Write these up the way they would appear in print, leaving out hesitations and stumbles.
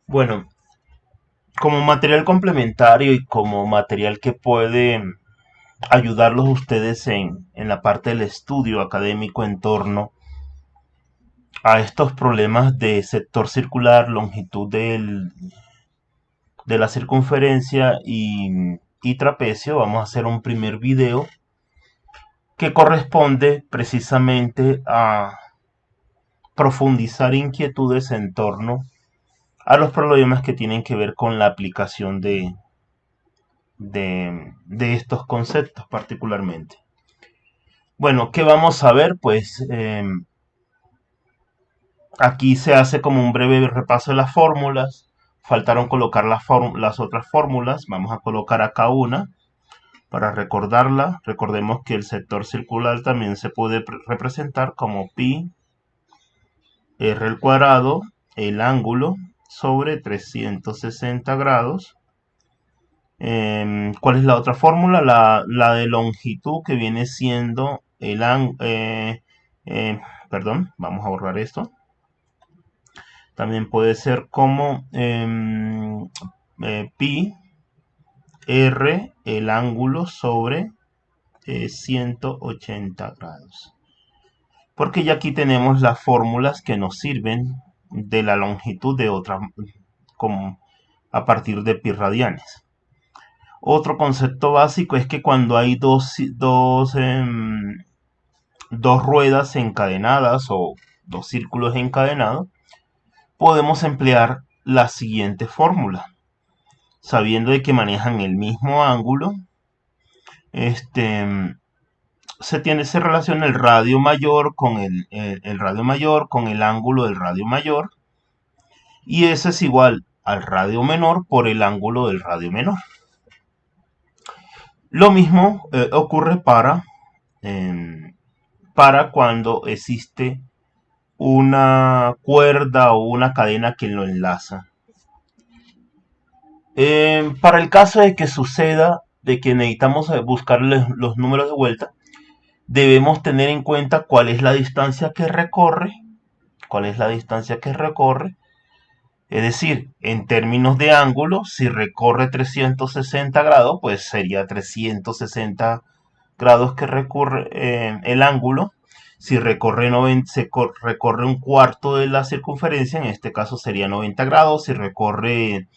Bueno, como material complementario y como material que puede ayudarlos a ustedes en la parte del estudio académico en torno a estos problemas de sector circular, longitud de la circunferencia y trapecio, vamos a hacer un primer video que corresponde precisamente a profundizar inquietudes en torno a los problemas que tienen que ver con la aplicación de estos conceptos particularmente. Bueno, ¿qué vamos a ver? Pues aquí se hace como un breve repaso de las fórmulas. Faltaron colocar las otras fórmulas. Vamos a colocar acá una para recordarla. Recordemos que el sector circular también se puede representar como pi r al cuadrado, el ángulo, sobre 360 grados. ¿Cuál es la otra fórmula? La de longitud, que viene siendo el perdón, vamos a borrar esto. También puede ser como pi r, el ángulo, sobre 180 grados. Porque ya aquí tenemos las fórmulas que nos sirven de la longitud de otras, como a partir de pi radianes. Otro concepto básico es que cuando hay dos ruedas encadenadas o dos círculos encadenados, podemos emplear la siguiente fórmula. Sabiendo de que manejan el mismo ángulo, se relaciona el radio mayor con el radio mayor con el ángulo del radio mayor, y ese es igual al radio menor por el ángulo del radio menor. Lo mismo ocurre para cuando existe una cuerda o una cadena que lo enlaza. Para el caso de que suceda, de que necesitamos buscar los números de vuelta, debemos tener en cuenta cuál es la distancia que recorre, es decir, en términos de ángulo, si recorre 360 grados, pues sería 360 grados que recorre el ángulo. Si recorre recorre un cuarto de la circunferencia, en este caso sería 90 grados. Si recorre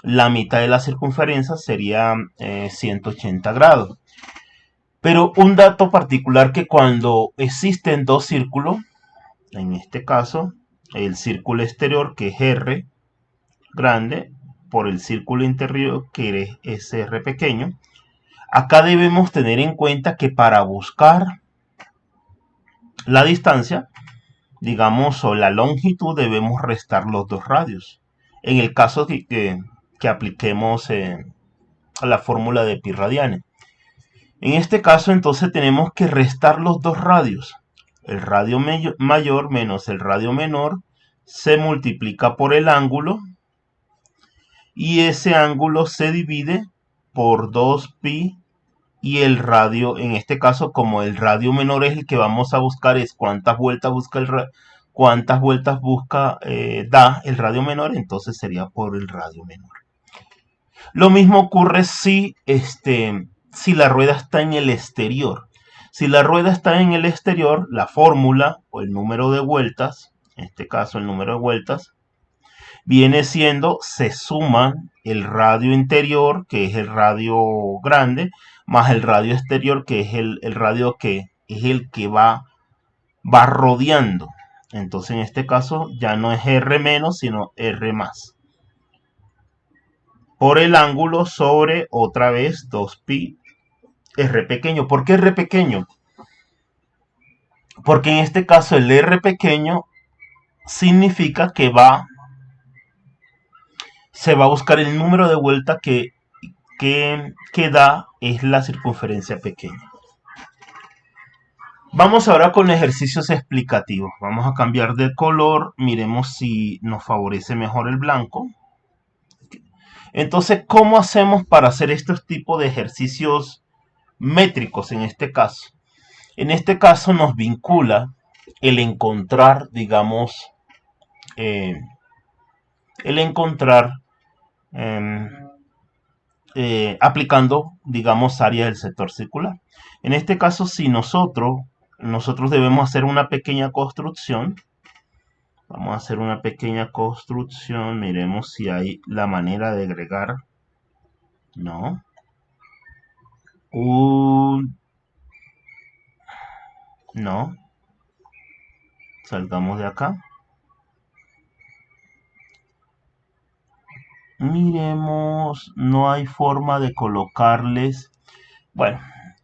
la mitad de la circunferencia, sería 180 grados. Pero un dato particular, que cuando existen dos círculos, en este caso el círculo exterior, que es R grande, por el círculo interior, que es R pequeño, acá debemos tener en cuenta que para buscar la distancia, digamos, o la longitud, debemos restar los dos radios. En el caso que apliquemos la fórmula de pi radianes. En este caso, entonces, tenemos que restar los dos radios. El radio mayor menos el radio menor se multiplica por el ángulo, y ese ángulo se divide por 2pi, y el radio, en este caso, como el radio menor es el que vamos a buscar, es cuántas vueltas da el radio menor, entonces sería por el radio menor. Lo mismo ocurre si la rueda está en el exterior. Si la rueda está en el exterior, la fórmula o el número de vueltas, en este caso el número de vueltas, viene siendo, se suman el radio interior, que es el radio grande, más el radio exterior, que es el radio que es el que va rodeando. Entonces en este caso ya no es R menos, sino R más. Por el ángulo sobre, otra vez, 2pi R pequeño. ¿Por qué R pequeño? Porque en este caso el R pequeño significa que se va a buscar el número de vuelta que da es la circunferencia pequeña. Vamos ahora con ejercicios explicativos. Vamos a cambiar de color. Miremos si nos favorece mejor el blanco. Entonces, ¿cómo hacemos para hacer estos tipos de ejercicios métricos en este caso? En este caso nos vincula el encontrar, digamos, el encontrar aplicando, digamos, área del sector circular. En este caso, si nosotros debemos hacer una pequeña construcción, vamos a hacer una pequeña construcción, miremos si hay la manera de agregar, no, no, salgamos de acá. Miremos, no hay forma de colocarles. Bueno,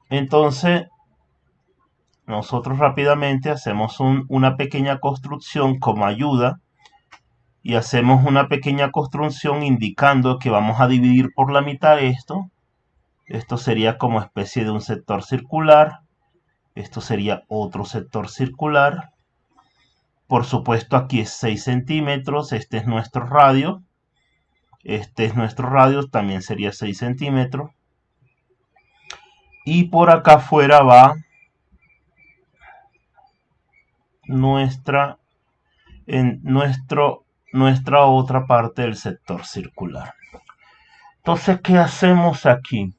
entonces nosotros rápidamente hacemos una pequeña construcción como ayuda y hacemos una pequeña construcción indicando que vamos a dividir por la mitad esto. Esto sería como especie de un sector circular. Esto sería otro sector circular. Por supuesto, aquí es 6 centímetros. Este es nuestro radio. Este es nuestro radio. También sería 6 centímetros. Y por acá afuera va nuestra otra parte del sector circular. Entonces, ¿qué hacemos aquí?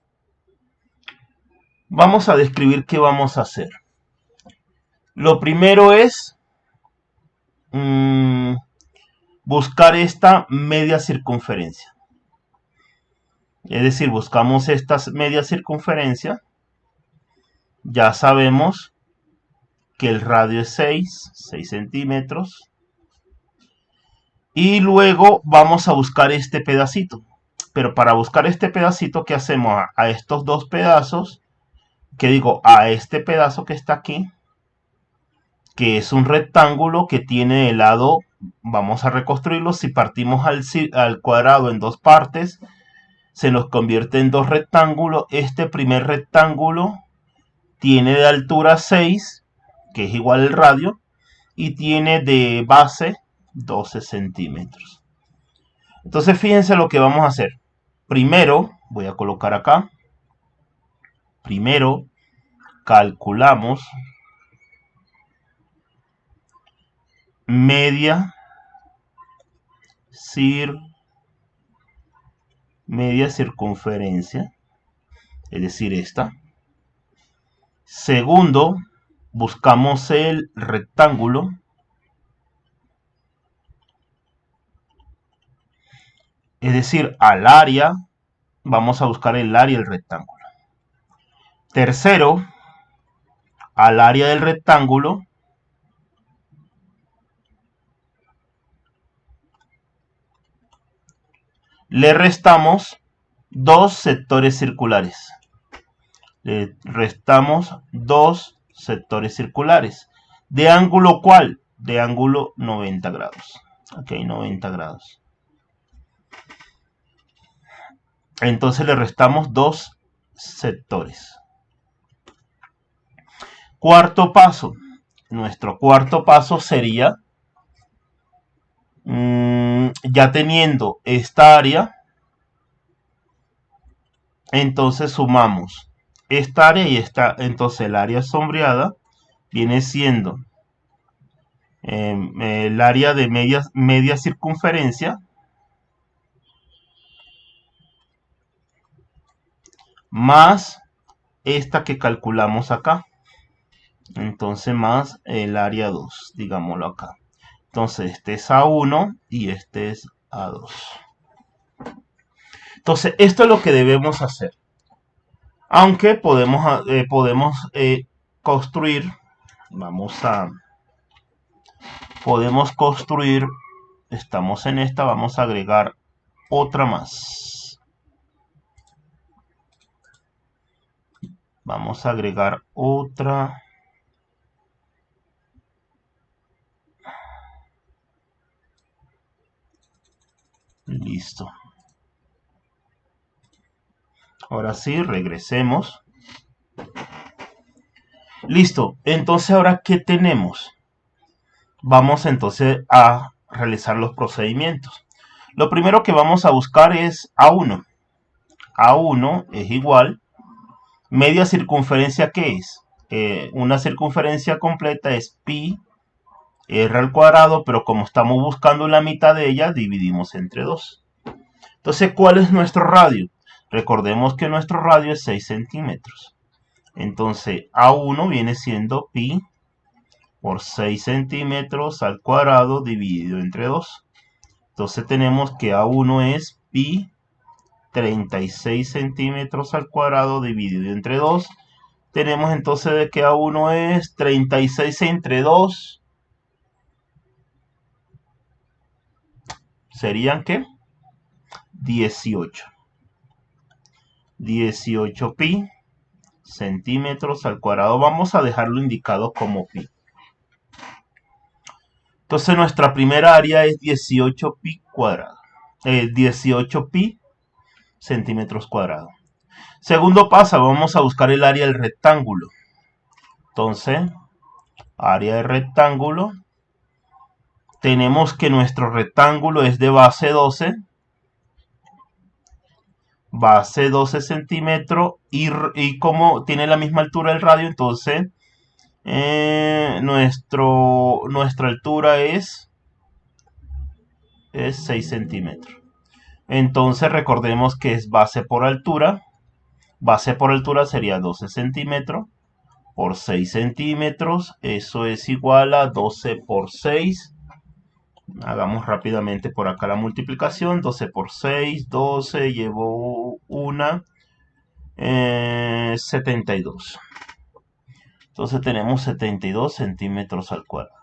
Vamos a describir qué vamos a hacer. Lo primero es buscar esta media circunferencia. Es decir, buscamos esta media circunferencia. Ya sabemos que el radio es 6 centímetros. Y luego vamos a buscar este pedacito. Pero para buscar este pedacito, ¿qué hacemos? A estos dos pedazos, que digo, a este pedazo que está aquí, que es un rectángulo que tiene el lado, vamos a reconstruirlo. Si partimos al cuadrado en dos partes, se nos convierte en dos rectángulos. Este primer rectángulo tiene de altura 6, que es igual al radio, y tiene de base 12 centímetros. Entonces fíjense lo que vamos a hacer. Primero, voy a colocar acá. Primero, calculamos media circunferencia, es decir, esta. Segundo, buscamos el rectángulo. Es decir, al área, vamos a buscar el área del rectángulo. Tercero, al área del rectángulo, le restamos dos sectores circulares. Le restamos dos sectores circulares. ¿De ángulo cuál? De ángulo 90 grados. Ok, 90 grados. Entonces le restamos dos sectores. Cuarto paso. Nuestro cuarto paso sería, ya teniendo esta área, entonces sumamos esta área y esta. Entonces el área sombreada viene siendo el área de media circunferencia más esta que calculamos acá. Entonces más el área 2, digámoslo acá. Entonces este es A1 y este es A2. Entonces esto es lo que debemos hacer. Aunque podemos construir, podemos construir, estamos en esta, vamos a agregar otra más. Vamos a agregar otra. Listo. Ahora sí, regresemos. Listo. Entonces, ¿ahora qué tenemos? Vamos entonces a realizar los procedimientos. Lo primero que vamos a buscar es A1. A1 es igual. Media circunferencia, ¿qué es? Una circunferencia completa es pi r al cuadrado, pero como estamos buscando la mitad de ella, dividimos entre 2. Entonces, ¿cuál es nuestro radio? Recordemos que nuestro radio es 6 centímetros. Entonces, A1 viene siendo pi por 6 centímetros al cuadrado dividido entre 2. Entonces tenemos que A1 es pi 36 centímetros al cuadrado dividido entre 2. Tenemos entonces de que A1 es 36 entre 2. ¿Serían qué? 18. 18 pi centímetros al cuadrado. Vamos a dejarlo indicado como pi. Entonces nuestra primera área es 18 pi cuadrado. 18 pi centímetros cuadrados. Segundo paso, vamos a buscar el área del rectángulo. Entonces, área de rectángulo. Tenemos que nuestro rectángulo es de base 12. Base 12 centímetros. Y como tiene la misma altura del radio, entonces nuestra altura es 6 centímetros. Entonces recordemos que es base por altura. Base por altura sería 12 centímetros por 6 centímetros. Eso es igual a 12 por 6. Hagamos rápidamente por acá la multiplicación. 12 por 6, 12, llevo una, 72. Entonces tenemos 72 centímetros al cuadrado.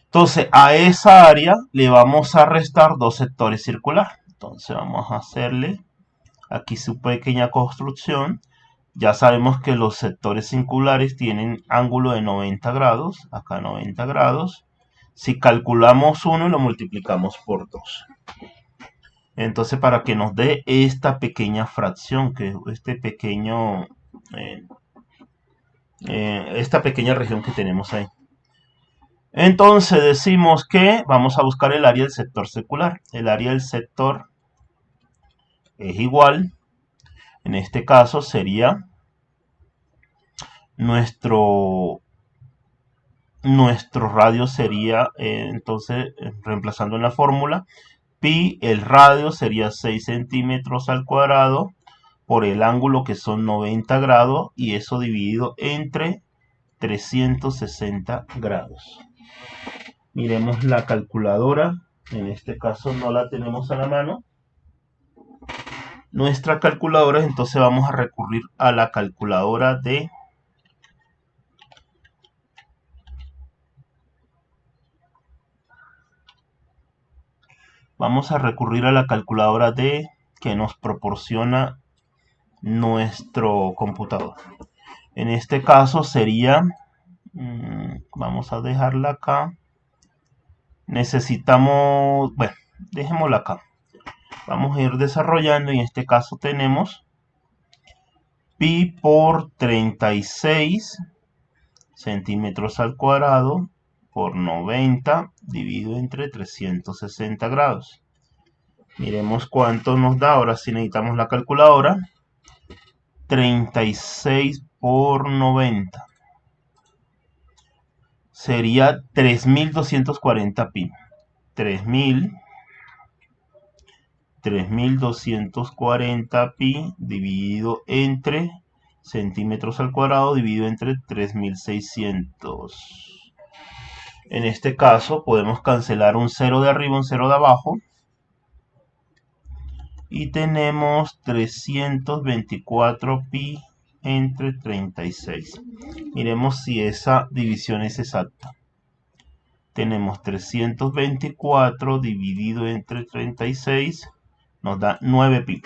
Entonces a esa área le vamos a restar dos sectores circulares. Entonces vamos a hacerle aquí su pequeña construcción. Ya sabemos que los sectores circulares tienen ángulo de 90 grados. Acá 90 grados. Si calculamos 1 y lo multiplicamos por 2. Entonces para que nos dé esta pequeña fracción, que es esta pequeña región que tenemos ahí. Entonces decimos que vamos a buscar el área del sector circular. El área del sector es igual. En este caso sería nuestro radio sería, entonces, reemplazando en la fórmula, pi, el radio sería 6 centímetros al cuadrado por el ángulo que son 90 grados y eso dividido entre 360 grados. Miremos la calculadora. En este caso no la tenemos a la mano. Nuestra calculadora, entonces vamos a recurrir a la calculadora de que nos proporciona nuestro computador. En este caso sería, vamos a dejarla acá. Necesitamos, bueno, dejémosla acá. Vamos a ir desarrollando y en este caso tenemos pi por 36 centímetros al cuadrado por 90 dividido entre 360 grados. Miremos cuánto nos da. Ahora sí necesitamos la calculadora. 36 por 90 sería 3240 pi. 3240 pi dividido entre centímetros al cuadrado dividido entre 3600. En este caso podemos cancelar un 0 de arriba, un 0 de abajo. Y tenemos 324 pi entre 36. Miremos si esa división es exacta. Tenemos 324 dividido entre 36. Nos da 9 pi.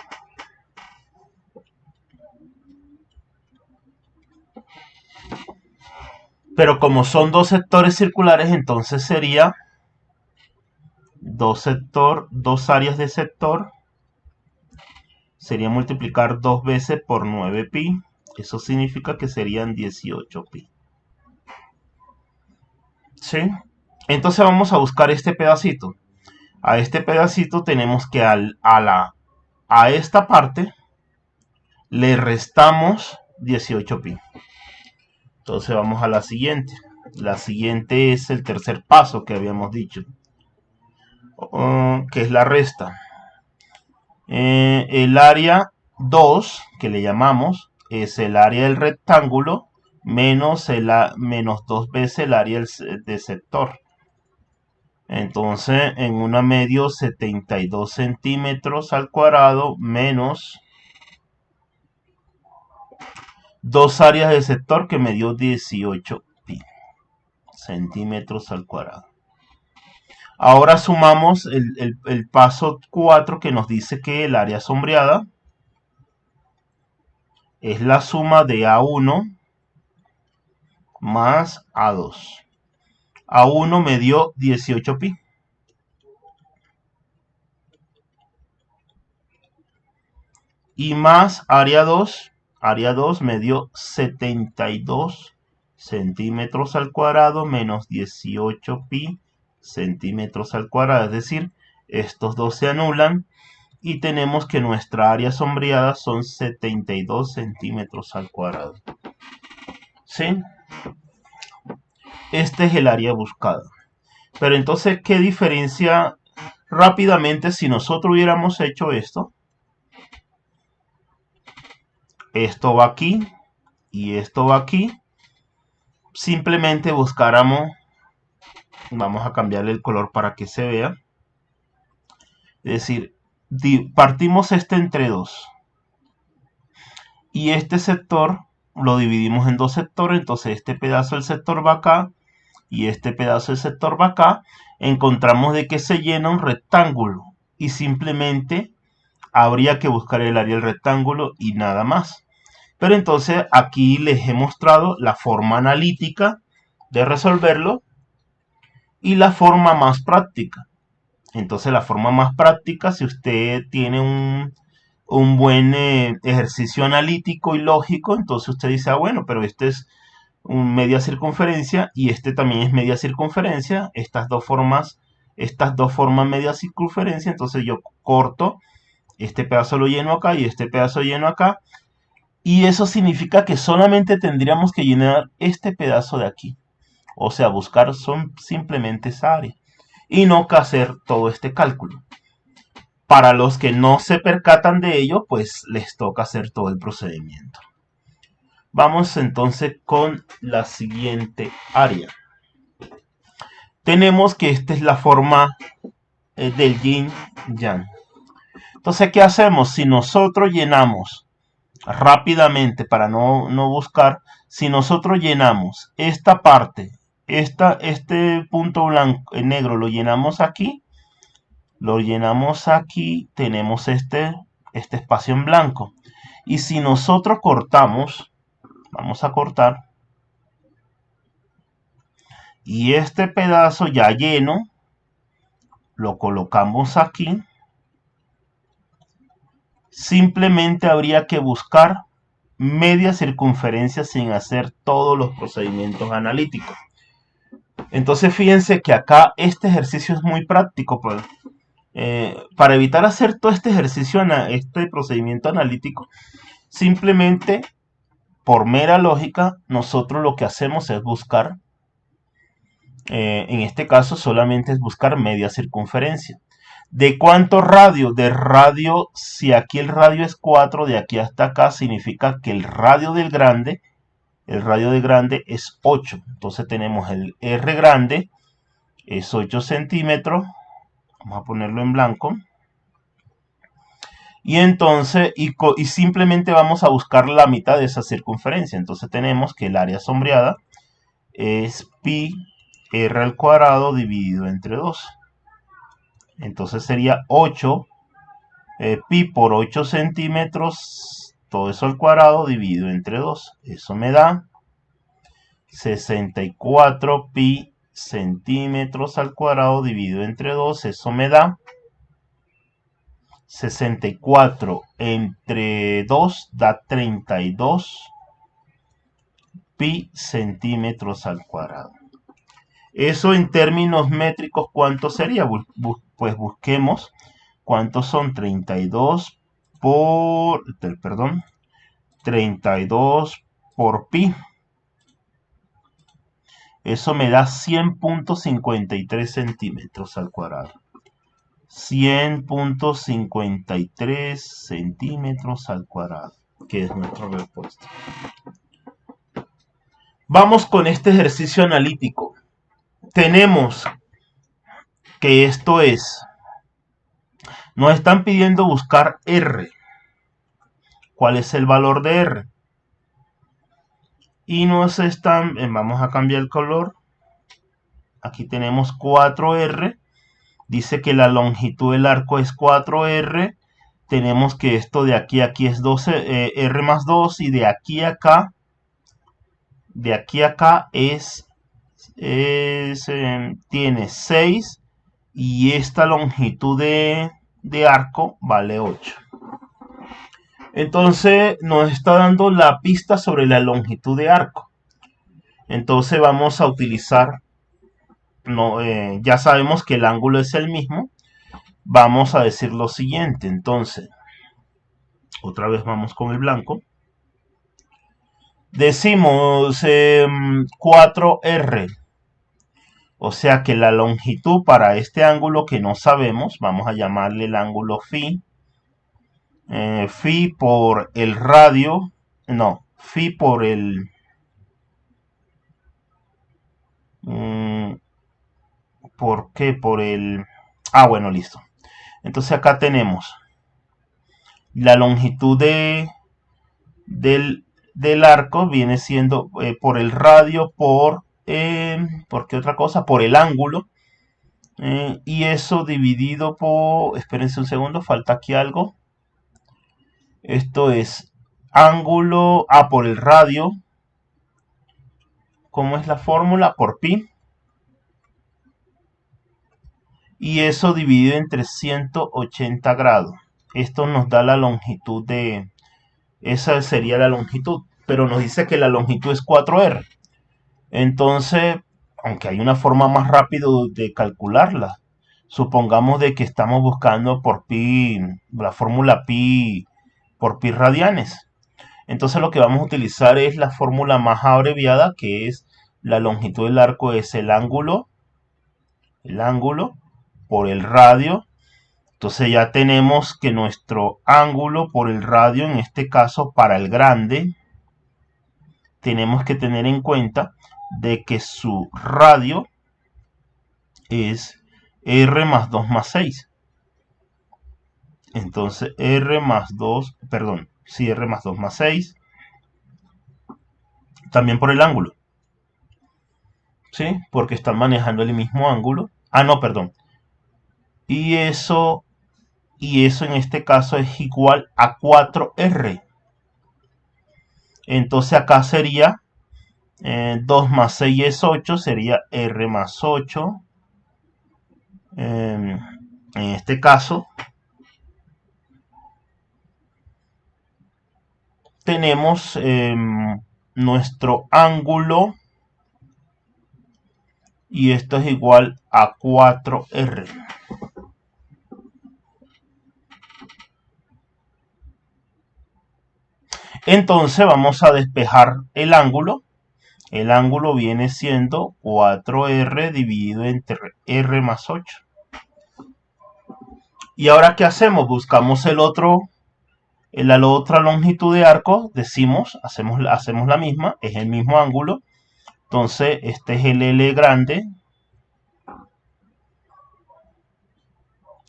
Pero como son dos sectores circulares, entonces sería dos áreas de sector. Sería multiplicar 2 veces por 9 pi. Eso significa que serían 18 pi. ¿Sí? Entonces vamos a buscar este pedacito. A este pedacito tenemos que a esta parte le restamos 18 pi. Entonces vamos a la siguiente. La siguiente es el tercer paso que habíamos dicho, que es la resta. El área 2 que le llamamos, es el área del rectángulo menos, menos 2 veces el área del sector. Entonces, en una medio 72 centímetros al cuadrado menos dos áreas del sector que me dio 18 pi centímetros al cuadrado. Ahora sumamos el paso 4 que nos dice que el área sombreada es la suma de A1 más A2. A1 me dio 18 pi. Y más área 2 me dio 72 centímetros al cuadrado menos 18 pi centímetros al cuadrado. Es decir, estos dos se anulan y tenemos que nuestra área sombreada son 72 centímetros al cuadrado. ¿Sí? Este es el área buscada. Pero entonces, ¿qué diferencia rápidamente si nosotros hubiéramos hecho esto? Esto va aquí y esto va aquí. Simplemente buscáramos, vamos a cambiarle el color para que se vea. Es decir, partimos este entre 2. Y este sector lo dividimos en dos sectores. Entonces este pedazo del sector va acá y este pedazo del sector va acá. Encontramos de que se llena un rectángulo. Y simplemente habría que buscar el área del rectángulo y nada más. Pero entonces aquí les he mostrado la forma analítica de resolverlo y la forma más práctica. Entonces la forma más práctica, si usted tiene un buen ejercicio analítico y lógico, entonces usted dice, ah, bueno, pero este es un media circunferencia y este también es media circunferencia, estas dos formas media circunferencia, entonces yo corto, este pedazo lo lleno acá y este pedazo lleno acá, y eso significa que solamente tendríamos que llenar este pedazo de aquí. O sea, buscar simplemente esa área. Y no que hacer todo este cálculo. Para los que no se percatan de ello, pues les toca hacer todo el procedimiento. Vamos entonces con la siguiente área. Tenemos que esta es la forma del yin yang. Entonces, ¿qué hacemos? Si nosotros llenamos rápidamente, para no buscar, si nosotros llenamos esta parte, este punto blanco, negro, lo llenamos aquí, tenemos este espacio en blanco. Y si nosotros cortamos, vamos a cortar, y este pedazo ya lleno, lo colocamos aquí, simplemente habría que buscar media circunferencia sin hacer todos los procedimientos analíticos. Entonces fíjense que acá este ejercicio es muy práctico, pues. Para evitar hacer todo este ejercicio, este procedimiento analítico, simplemente por mera lógica, nosotros lo que hacemos es buscar, en este caso solamente es buscar media circunferencia. ¿De cuánto radio? De radio, si aquí el radio es 4, de aquí hasta acá significa que el radio del grande es 8. Entonces tenemos el R grande, es 8 centímetros. Vamos a ponerlo en blanco. Y entonces, y simplemente vamos a buscar la mitad de esa circunferencia. Entonces tenemos que el área sombreada es pi r al cuadrado dividido entre 2. Entonces sería 8 pi por 8 centímetros, todo eso al cuadrado dividido entre 2. Eso me da 64 pi centímetros al cuadrado dividido entre 2. Eso me da 64 entre 2 da 32 pi centímetros al cuadrado. Eso en términos métricos, ¿cuánto sería? Pues busquemos cuántos son 32 32 por pi. Eso me da 100.53 centímetros al cuadrado. 100.53 centímetros al cuadrado, que es nuestra respuesta. Vamos con este ejercicio analítico. Tenemos que esto es, nos están pidiendo buscar R. ¿Cuál es el valor de R? Y nos están, vamos a cambiar el color. Aquí tenemos 4R. Dice que la longitud del arco es 4R. Tenemos que esto de aquí a aquí es 12, R más 2. Y de aquí a acá tiene 6. Y esta longitud de arco vale 8. Entonces nos está dando la pista sobre la longitud de arco. Entonces vamos a utilizar, ya sabemos que el ángulo es el mismo. Vamos a decir lo siguiente. Entonces, otra vez vamos con el blanco. Decimos 4R. O sea que la longitud para este ángulo que no sabemos, vamos a llamarle el ángulo phi. Phi por el radio, no, phi por el ¿por qué? Por el bueno, listo. Entonces acá tenemos la longitud del arco viene siendo por el radio ¿por qué otra cosa? Por el ángulo. Y eso dividido por, espérense un segundo, falta aquí algo. Esto es ángulo, por el radio. ¿Cómo es la fórmula? Por pi. Y eso dividido entre 180 grados. Esto nos da la longitud de... Esa sería la longitud. Pero nos dice que la longitud es 4R. Entonces, aunque hay una forma más rápida de calcularla. Supongamos de que estamos buscando por pi, la fórmula pi por pi radianes. Entonces lo que vamos a utilizar es la fórmula más abreviada, que es la longitud del arco es el ángulo por el radio. Entonces ya tenemos que nuestro ángulo por el radio, en este caso para el grande, tenemos que tener en cuenta de que su radio es R más 2 más 6. Entonces R más 2 más 6. También por el ángulo. ¿Sí? Porque están manejando el mismo ángulo. No, perdón. Y eso en este caso es igual a 4R. Entonces acá sería 2 más 6 es 8, sería R más 8. En este caso tenemos nuestro ángulo y esto es igual a 4R. Entonces vamos a despejar el ángulo. El ángulo viene siendo 4R dividido entre R más 8. Y ahora, ¿qué hacemos? Buscamos la otra longitud de arco. Decimos, hacemos la misma. Es el mismo ángulo. Entonces, este es el L grande.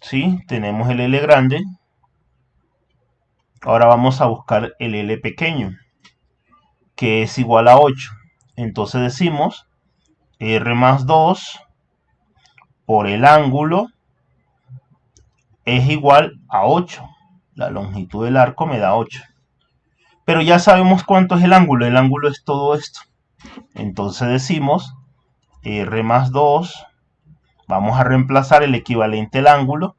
¿Sí? Tenemos el L grande. Ahora vamos a buscar el L pequeño, que es igual a 8. Entonces decimos R más 2 por el ángulo es igual a 8. La longitud del arco me da 8. Pero ya sabemos cuánto es el ángulo. El ángulo es todo esto. Entonces decimos R más 2. Vamos a reemplazar el equivalente al ángulo.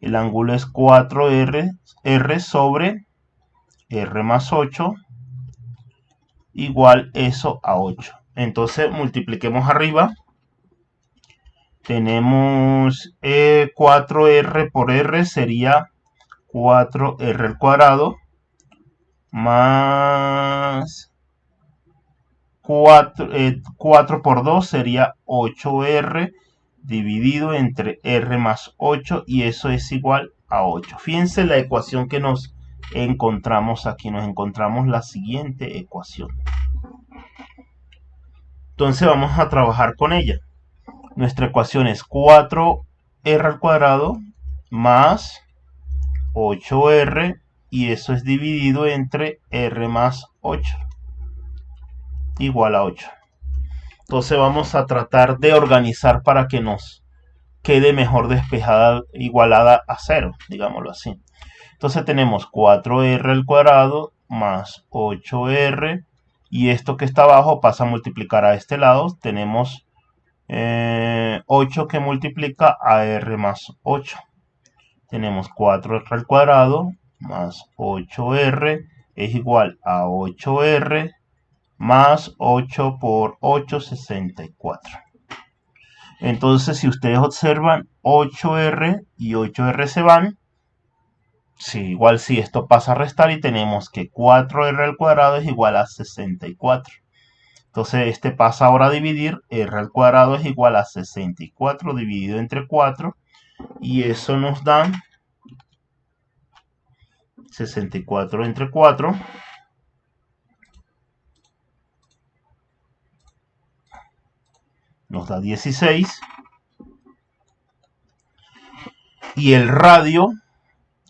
El ángulo es 4R sobre R más 8 igual eso a 8. Entonces multipliquemos arriba. Tenemos 4R por R sería 4R al cuadrado más 4 por 2 sería 8R dividido entre R más 8 y eso es igual a 8. Fíjense la ecuación que nos encontramos aquí. Nos encontramos la siguiente ecuación. Entonces vamos a trabajar con ella. Nuestra ecuación es 4R al cuadrado más 8R y eso es dividido entre R más 8 igual a 8. Entonces vamos a tratar de organizar para que nos quede mejor despejada, igualada a 0, digámoslo así. Entonces tenemos 4R al cuadrado más 8R y esto que está abajo pasa a multiplicar a este lado. Tenemos 8 que multiplica a R más 8. Tenemos 4R al cuadrado más 8R es igual a 8R más 8 por 8, 64. Entonces, si ustedes observan, 8R y 8R se van. Sí, igual si esto pasa a restar y tenemos que 4R al cuadrado es igual a 64. Entonces, este pasa ahora a dividir. R al cuadrado es igual a 64 dividido entre 4. Y eso nos da 64 entre 4. Nos da 16. Y el radio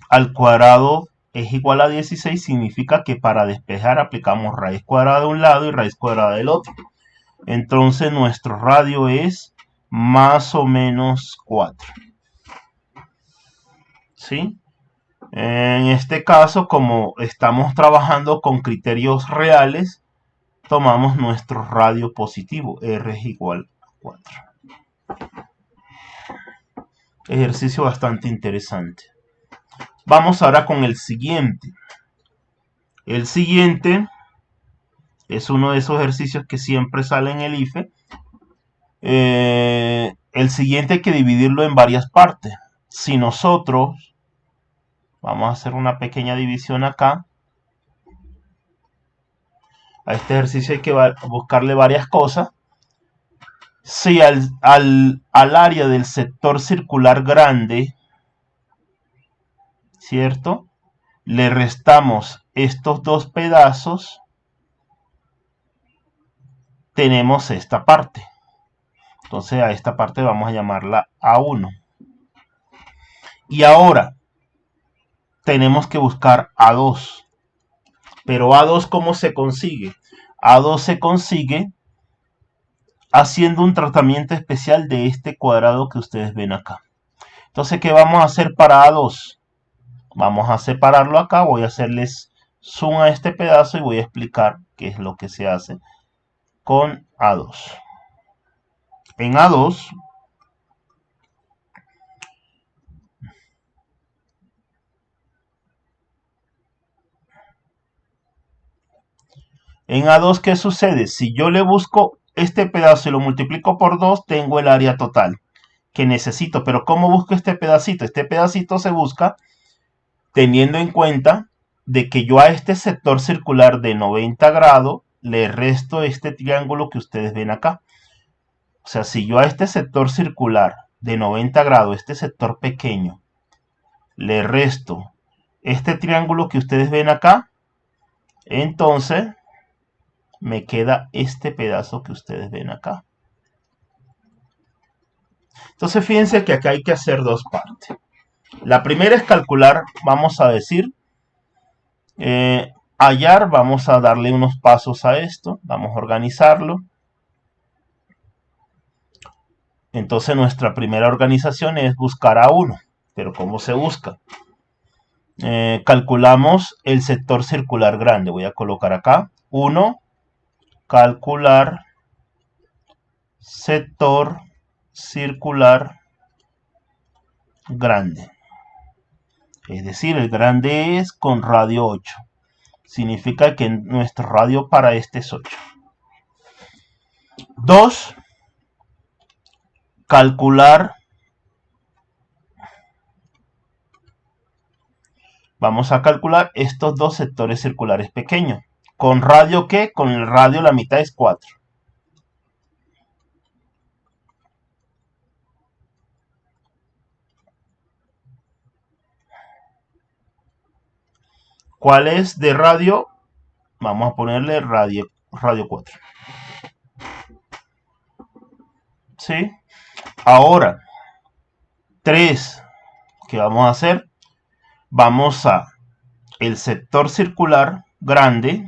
al cuadrado es igual a 16. Significa que para despejar aplicamos raíz cuadrada de un lado y raíz cuadrada del otro. Entonces nuestro radio es más o menos 4. ¿Sí? En este caso, como estamos trabajando con criterios reales, tomamos nuestro radio positivo. R es igual a 4. Ejercicio bastante interesante. Vamos ahora con el siguiente. El siguiente es uno de esos ejercicios que siempre sale en el IFE. El siguiente hay que dividirlo en varias partes. Si nosotros, vamos a hacer una pequeña división acá. A este ejercicio hay que buscarle varias cosas. Si al área del sector circular grande, ¿cierto?, le restamos estos dos pedazos, tenemos esta parte. Entonces a esta parte vamos a llamarla A1. Y ahora tenemos que buscar A2. Pero A2, ¿cómo se consigue? A2 se consigue haciendo un tratamiento especial de este cuadrado que ustedes ven acá. Entonces, ¿qué vamos a hacer para A2? Vamos a separarlo acá. Voy a hacerles zoom a este pedazo y voy a explicar qué es lo que se hace con A2. En A2, ¿qué sucede? Si yo le busco este pedazo y lo multiplico por 2, tengo el área total que necesito. Pero ¿cómo busco este pedacito? Este pedacito se busca teniendo en cuenta de que yo a este sector circular de 90 grados le resto este triángulo que ustedes ven acá. O sea, si yo a este sector circular de 90 grados, este sector pequeño, le resto este triángulo que ustedes ven acá, entonces me queda este pedazo que ustedes ven acá. Entonces fíjense que acá hay que hacer dos partes. La primera es calcular, vamos a decir, hallar, vamos a darle unos pasos a esto, vamos a organizarlo. Entonces nuestra primera organización es buscar A1, pero ¿cómo se busca? Calculamos el sector circular grande, voy a colocar acá 1, calcular sector circular grande. Es decir, el grande es con radio 8. Significa que nuestro radio para este es 8. 2. Calcular. Vamos a calcular estos dos sectores circulares pequeños ¿Con radio qué? Con el radio la mitad es 4. ¿Cuál es de radio? Vamos a ponerle radio 4. ¿Sí? Ahora, 3. ¿Qué vamos a hacer? Vamos a el sector circular grande.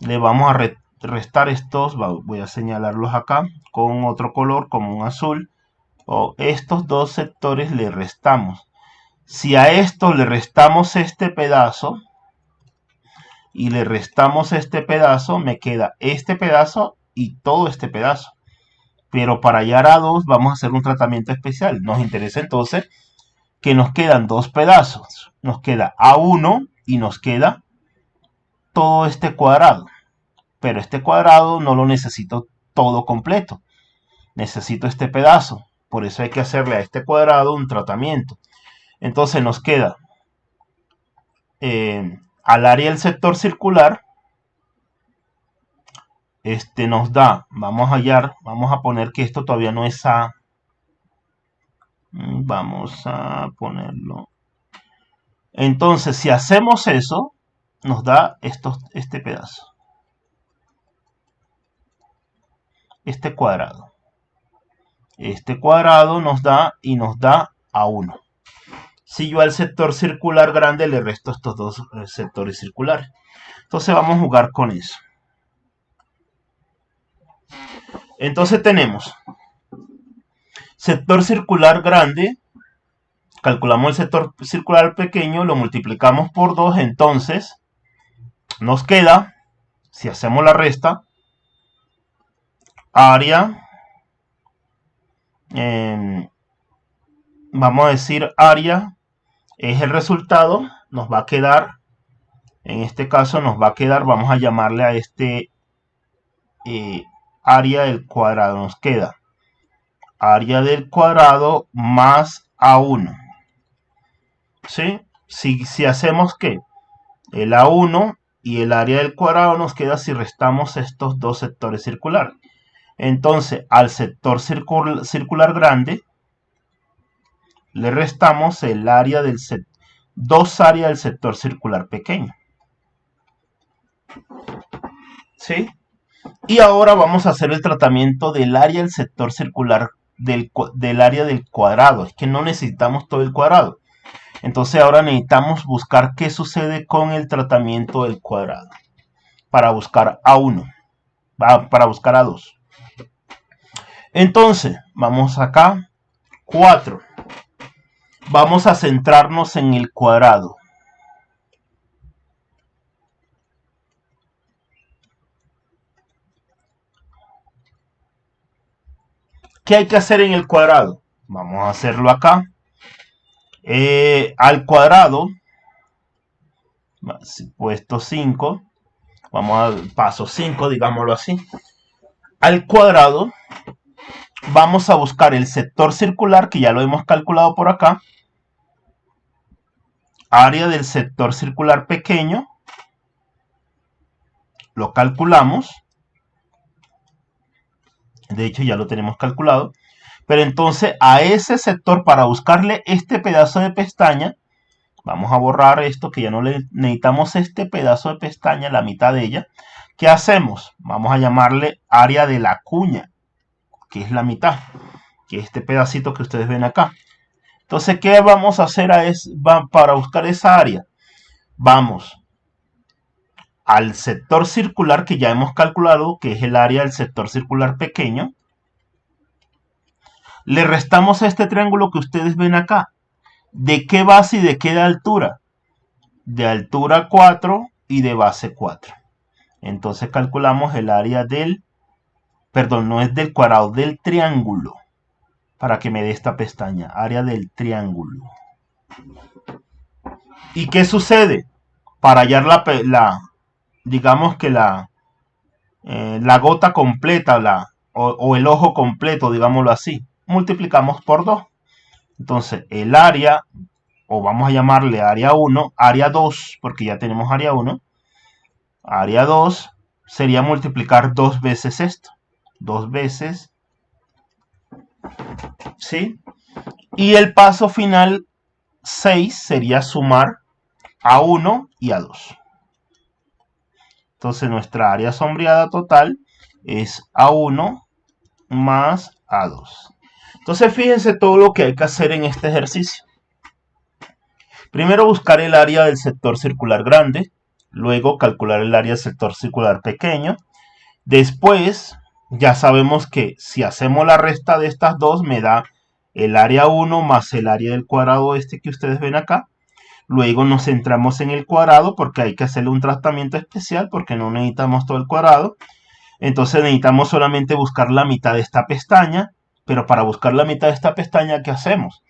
Le vamos a restar estos. Voy a señalarlos acá con otro color, como un azul. O estos dos sectores le restamos. Si a esto le restamos este pedazo y le restamos este pedazo, me queda este pedazo y todo este pedazo. Pero para hallar A2 vamos a hacer un tratamiento especial. Nos interesa entonces que nos quedan dos pedazos. Nos queda A1 y nos queda todo este cuadrado. Pero este cuadrado no lo necesito todo completo. Necesito este pedazo. Por eso hay que hacerle a este cuadrado un tratamiento. Entonces nos queda al área del sector circular. Nos da, vamos a hallar, vamos a poner que esto todavía no es A. Vamos a ponerlo. Entonces, si hacemos eso, nos da este pedazo. Este cuadrado. Este cuadrado nos da y nos da A1. Si yo al sector circular grande le resto estos dos sectores circulares. Entonces vamos a jugar con eso. Entonces tenemos sector circular grande. Calculamos el sector circular pequeño, lo multiplicamos por 2. Entonces nos queda, si hacemos la resta, área, vamos a decir área es el resultado, nos va a quedar, en este caso nos va a quedar, vamos a llamarle a este área del cuadrado, nos queda área del cuadrado más A1. ¿Sí? Si hacemos que el A1 y el área del cuadrado nos queda si restamos estos dos sectores circulares. Entonces, al sector circular grande le restamos el área del dos áreas del sector circular pequeño. ¿Sí? Y ahora vamos a hacer el tratamiento del área del sector circular del área del cuadrado. Es que no necesitamos todo el cuadrado. Entonces ahora necesitamos buscar qué sucede con el tratamiento del cuadrado. Para buscar A1. Para buscar A2. Entonces, vamos acá. 4. Vamos a centrarnos en el cuadrado. ¿Qué hay que hacer en el cuadrado? Vamos a hacerlo acá. Al cuadrado, puesto 5, vamos al paso 5, digámoslo así. Al cuadrado, vamos a buscar el sector circular, que ya lo hemos calculado por acá. Área del sector circular pequeño. Lo calculamos. De hecho, ya lo tenemos calculado. Pero entonces, a ese sector, para buscarle este pedazo de pestaña, vamos a borrar esto, que ya no le necesitamos este pedazo de pestaña, la mitad de ella. ¿Qué hacemos? Vamos a llamarle área de la cuña, que es la mitad, que es este pedacito que ustedes ven acá. Entonces, ¿qué vamos a hacer para buscar esa área? Vamos al sector circular que ya hemos calculado, que es el área del sector circular pequeño. Le restamos a este triángulo que ustedes ven acá. ¿De qué base y de qué altura? De altura 4 y de base 4. Entonces calculamos el área no es del cuadrado, del triángulo. Para que me dé esta pestaña, área del triángulo. ¿Y qué sucede? Para hallar digamos que la gota completa, o el ojo completo, digámoslo así, multiplicamos por 2. Entonces el área, o vamos a llamarle área 1, área 2, porque ya tenemos área 1, área 2 sería multiplicar dos veces esto. Dos veces, ¿sí? Y el paso final 6 sería sumar A1 y A2. Entonces nuestra área sombreada total es A1 más A2. Entonces fíjense todo lo que hay que hacer en este ejercicio. Primero buscar el área del sector circular grande, luego calcular el área del sector circular pequeño. Después ya sabemos que si hacemos la resta de estas dos me da el área 1 más el área del cuadrado este que ustedes ven acá. Luego nos centramos en el cuadrado porque hay que hacerle un tratamiento especial porque no necesitamos todo el cuadrado. Entonces necesitamos solamente buscar la mitad de esta pestaña. Pero para buscar la mitad de esta pestaña, ¿qué hacemos?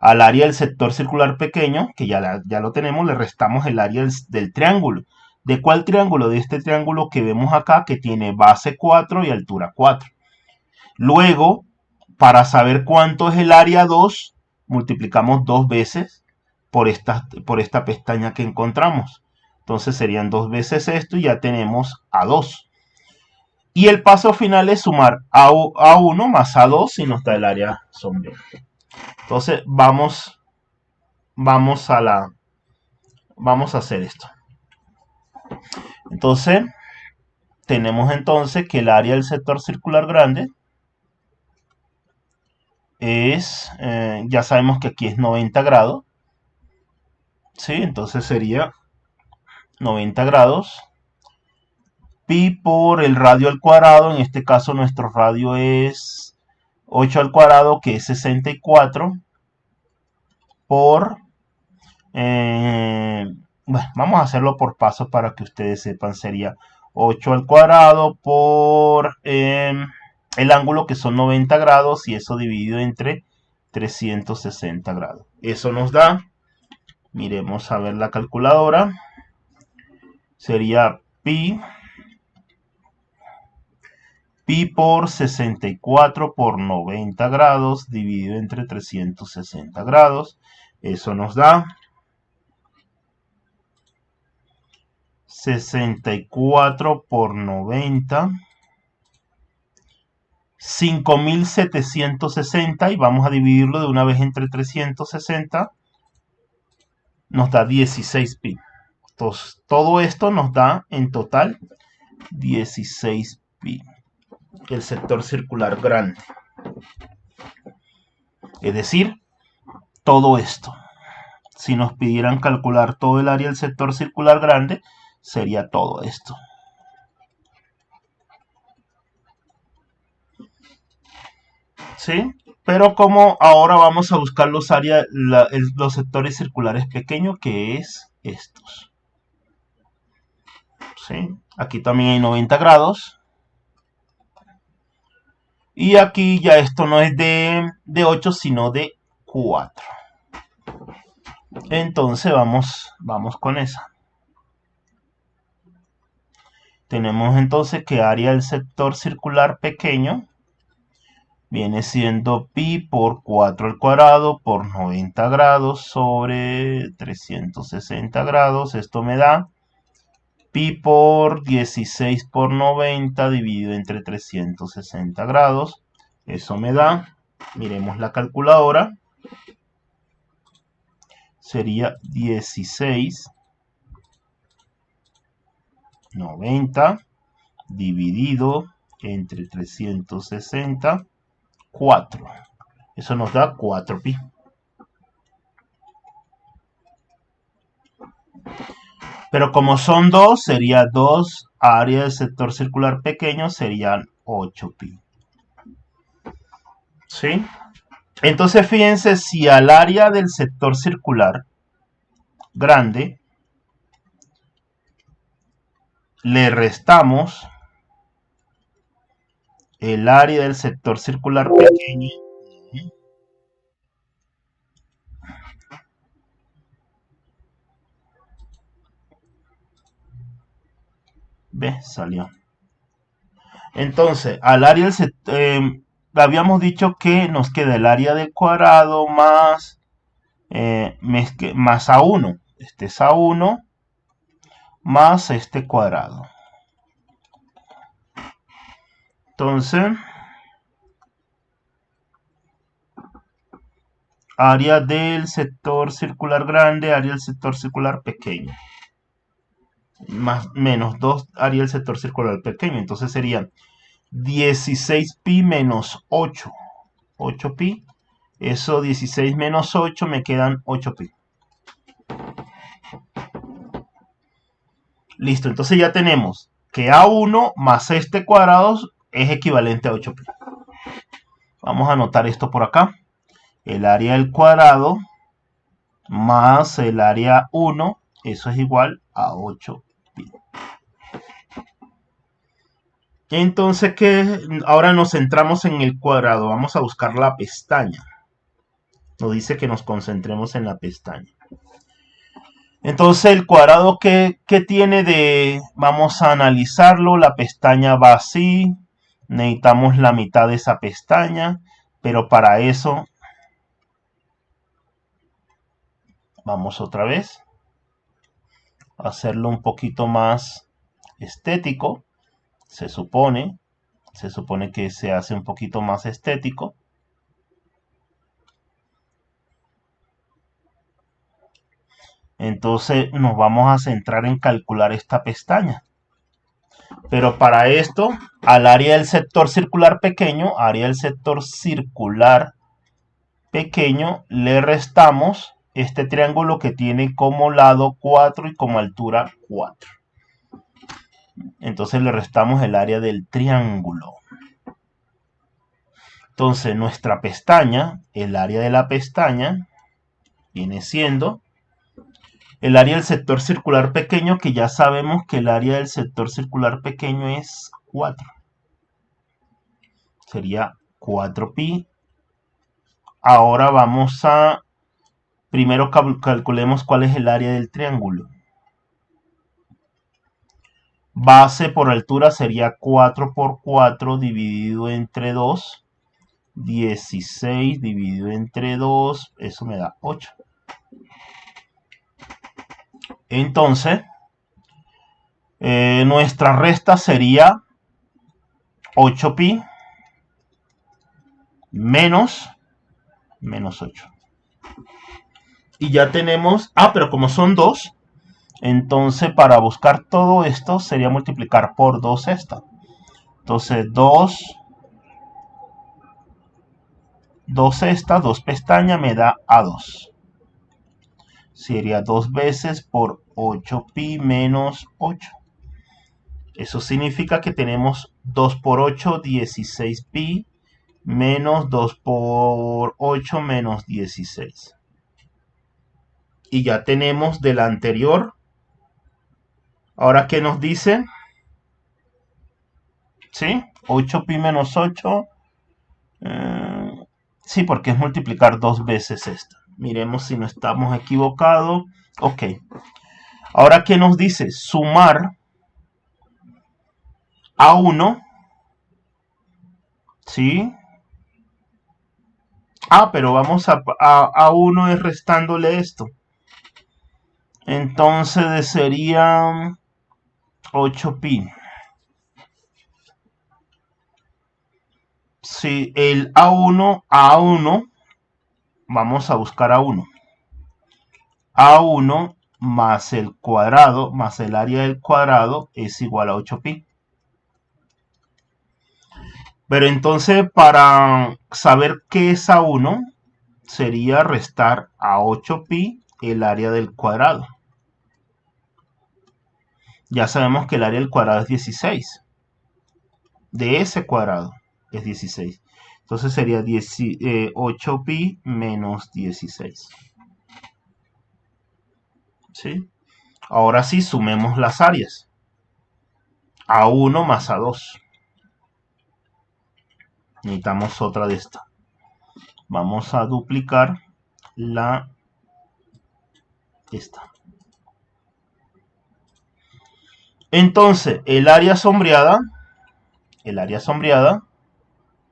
Al área del sector circular pequeño, que ya lo tenemos, le restamos el área del triángulo. ¿De cuál triángulo? De este triángulo que vemos acá, que tiene base 4 y altura 4. Luego, para saber cuánto es el área 2, multiplicamos dos veces por esta pestaña que encontramos. Entonces serían dos veces esto y ya tenemos A2. Y el paso final es sumar A1 más A2 y nos da el área sombreada. Entonces vamos a hacer esto. Entonces tenemos entonces que el área del sector circular grande es, ya sabemos que aquí es 90 grados. ¿Sí? Entonces sería 90 grados. Pi por el radio al cuadrado. En este caso nuestro radio es 8 al cuadrado, que es 64. Por... bueno, vamos a hacerlo por pasos para que ustedes sepan. Sería 8 al cuadrado por el ángulo, que son 90 grados, y eso dividido entre 360 grados. Eso nos da, miremos a ver la calculadora, sería pi por 64 por 90 grados dividido entre 360 grados. Eso nos da 64 por 90, 5760, y vamos a dividirlo de una vez entre 360, nos da 16 pi. Entonces, todo esto nos da en total 16 pi. El sector circular grande. Es decir, todo esto. Si nos pidieran calcular todo el área del sector circular grande, sería todo esto. ¿Sí? Pero como ahora vamos a buscar los sectores circulares pequeños, que es estos. ¿Sí? Aquí también hay 90 grados. Y aquí ya esto no es de 8, sino de 4. Entonces vamos con esa. Tenemos entonces que área del sector circular pequeño viene siendo pi por 4 al cuadrado por 90 grados sobre 360 grados. Esto me da pi por 16 por 90 dividido entre 360 grados. Eso me da, miremos la calculadora, sería 16 90 dividido entre 360, 4. Eso nos da 4 pi. Pero como son 2, sería 2 área del sector circular pequeño, serían 8 pi. ¿Sí? Entonces fíjense, si al área del sector circular grande le restamos el área del sector circular pequeño, ¿ves? Salió. Entonces, al área del sector, habíamos dicho que nos queda el área del cuadrado más A1. Este es A1 más este cuadrado. Entonces, área del sector circular grande, área del sector circular pequeño. Más menos 2 área del sector circular pequeño. Entonces serían 16pi menos 8. 8pi. Eso 16 menos 8 me quedan 8pi. Listo, entonces ya tenemos que A1 más este cuadrado es equivalente a 8pi. Vamos a anotar esto por acá. El área del cuadrado más el área 1, eso es igual a 8pi. Entonces, ahora nos centramos en el cuadrado. Vamos a buscar la pestaña. Nos dice que nos concentremos en la pestaña. Entonces, el cuadrado que tiene de... Vamos a analizarlo. La pestaña va así. Necesitamos la mitad de esa pestaña. Pero para eso... Vamos otra vez. A hacerlo un poquito más estético. Se supone que se hace un poquito más estético. Entonces nos vamos a centrar en calcular esta pestaña. Pero para esto, al área del sector circular pequeño, le restamos este triángulo que tiene como lado 4 y como altura 4. Entonces le restamos el área del triángulo. Entonces nuestra pestaña, el área de la pestaña, viene siendo el área del sector circular pequeño, que ya sabemos que el área del sector circular pequeño es 4. Sería 4pi. Ahora vamos a... Primero calculemos cuál es el área del triángulo. Base por altura sería 4 por 4 dividido entre 2. 16 dividido entre 2, eso me da 8. Entonces, nuestra resta sería 8pi menos 8. Y ya tenemos, pero como son 2, entonces para buscar todo esto sería multiplicar por 2 esta. Entonces 2 esta, 2 pestañas me da A2. Sería 2 veces por 8pi menos 8. Eso significa que tenemos 2 por 8, 16pi, menos 2 por 8 menos 16. Y ya tenemos de la anterior. Ahora, ¿qué nos dice? ¿Sí? 8pi menos 8. Sí, porque es multiplicar 2 veces esto. Miremos si no estamos equivocados. Ok. Ahora, ¿qué nos dice? Sumar A1. ¿Sí? Pero vamos a 1 es restándole esto. Entonces sería 8pi. Si el A1, vamos a buscar A1. A1 más el cuadrado, más el área del cuadrado, es igual a 8pi. Pero entonces, para saber qué es A1, sería restar a 8pi el área del cuadrado. Ya sabemos que el área del cuadrado es 16. De ese cuadrado es 16. Entonces sería 8pi menos 16. ¿Sí? Ahora sí, sumemos las áreas. A1 más A2. Necesitamos otra de esta. Vamos a duplicar esta. Entonces, el área sombreada,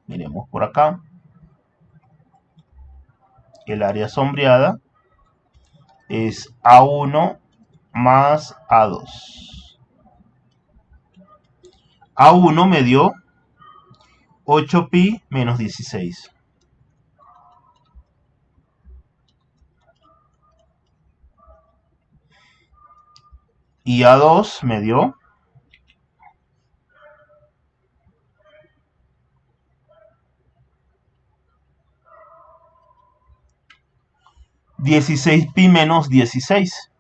miremos por acá, el área sombreada es A1 más A2. A1 me dio 8pi menos 16. Y A2 me dio 16pi menos 16.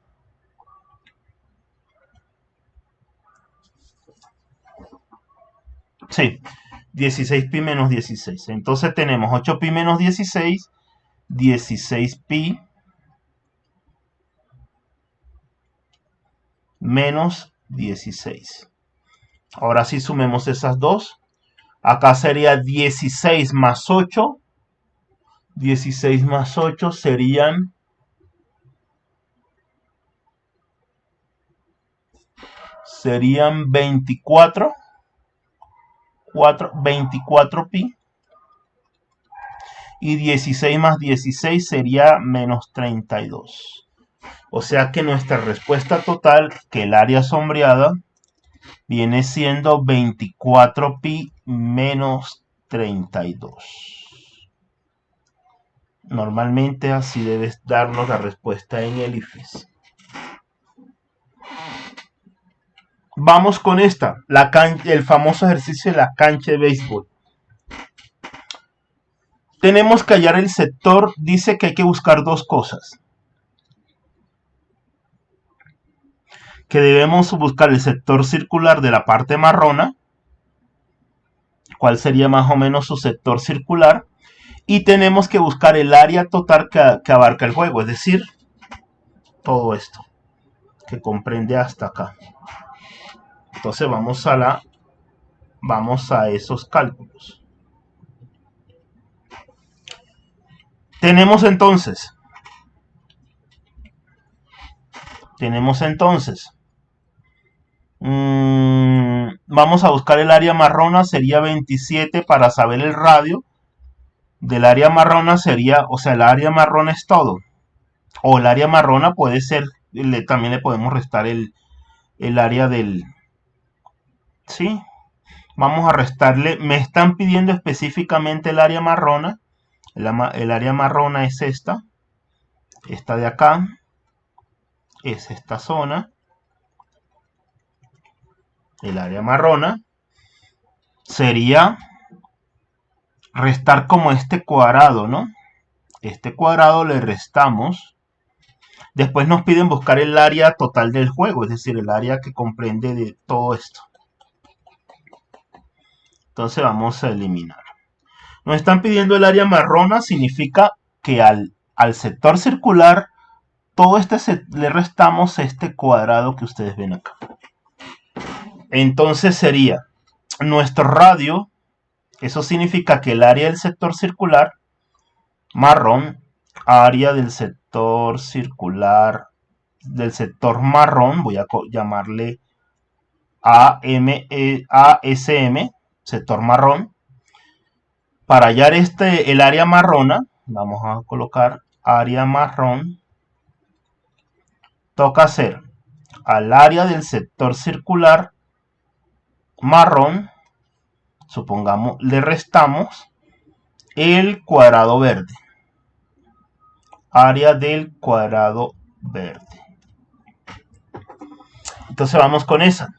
Sí, 16pi menos 16. Entonces tenemos 8pi menos 16, 16pi menos 16. Ahora sí sumemos esas dos. Acá sería 16 más 8. 16 más 8 serían 24. 24pi. Y 16 más 16 sería menos 32. O sea que nuestra respuesta total, que el área sombreada, viene siendo 24pi menos 32. Normalmente así debes darnos la respuesta en el IFES. Vamos con esta, el famoso ejercicio de la cancha de béisbol. Tenemos que hallar el sector, dice que hay que buscar dos cosas. Que debemos buscar el sector circular de la parte marrona, cuál sería más o menos su sector circular, y tenemos que buscar el área total que abarca el juego, es decir, todo esto, que comprende hasta acá. Entonces vamos a esos cálculos. Tenemos entonces vamos a buscar el área marrona, sería 27 para saber el radio del área marrona sería, o sea, el área marrona es todo. O el área marrona puede ser, también le podemos restar el área del... ¿Sí? Vamos a restarle, me están pidiendo específicamente el área marrona. El área marrona es esta de acá, es esta zona. El área marrona sería restar como este cuadrado, ¿no? Este cuadrado le restamos. Después nos piden buscar el área total del juego, es decir, el área que comprende de todo esto. Entonces vamos a eliminar. Nos están pidiendo el área marrona, significa que al sector circular, todo le restamos este cuadrado que ustedes ven acá. Entonces sería nuestro radio, eso significa que el área del sector circular marrón, área del sector circular del sector marrón, voy a llamarle ASM, sector marrón. Para hallar el área marrona, vamos a colocar área marrón, toca hacer al área del sector circular marrón, supongamos, le restamos el cuadrado verde. Área del cuadrado verde. Entonces vamos con esa.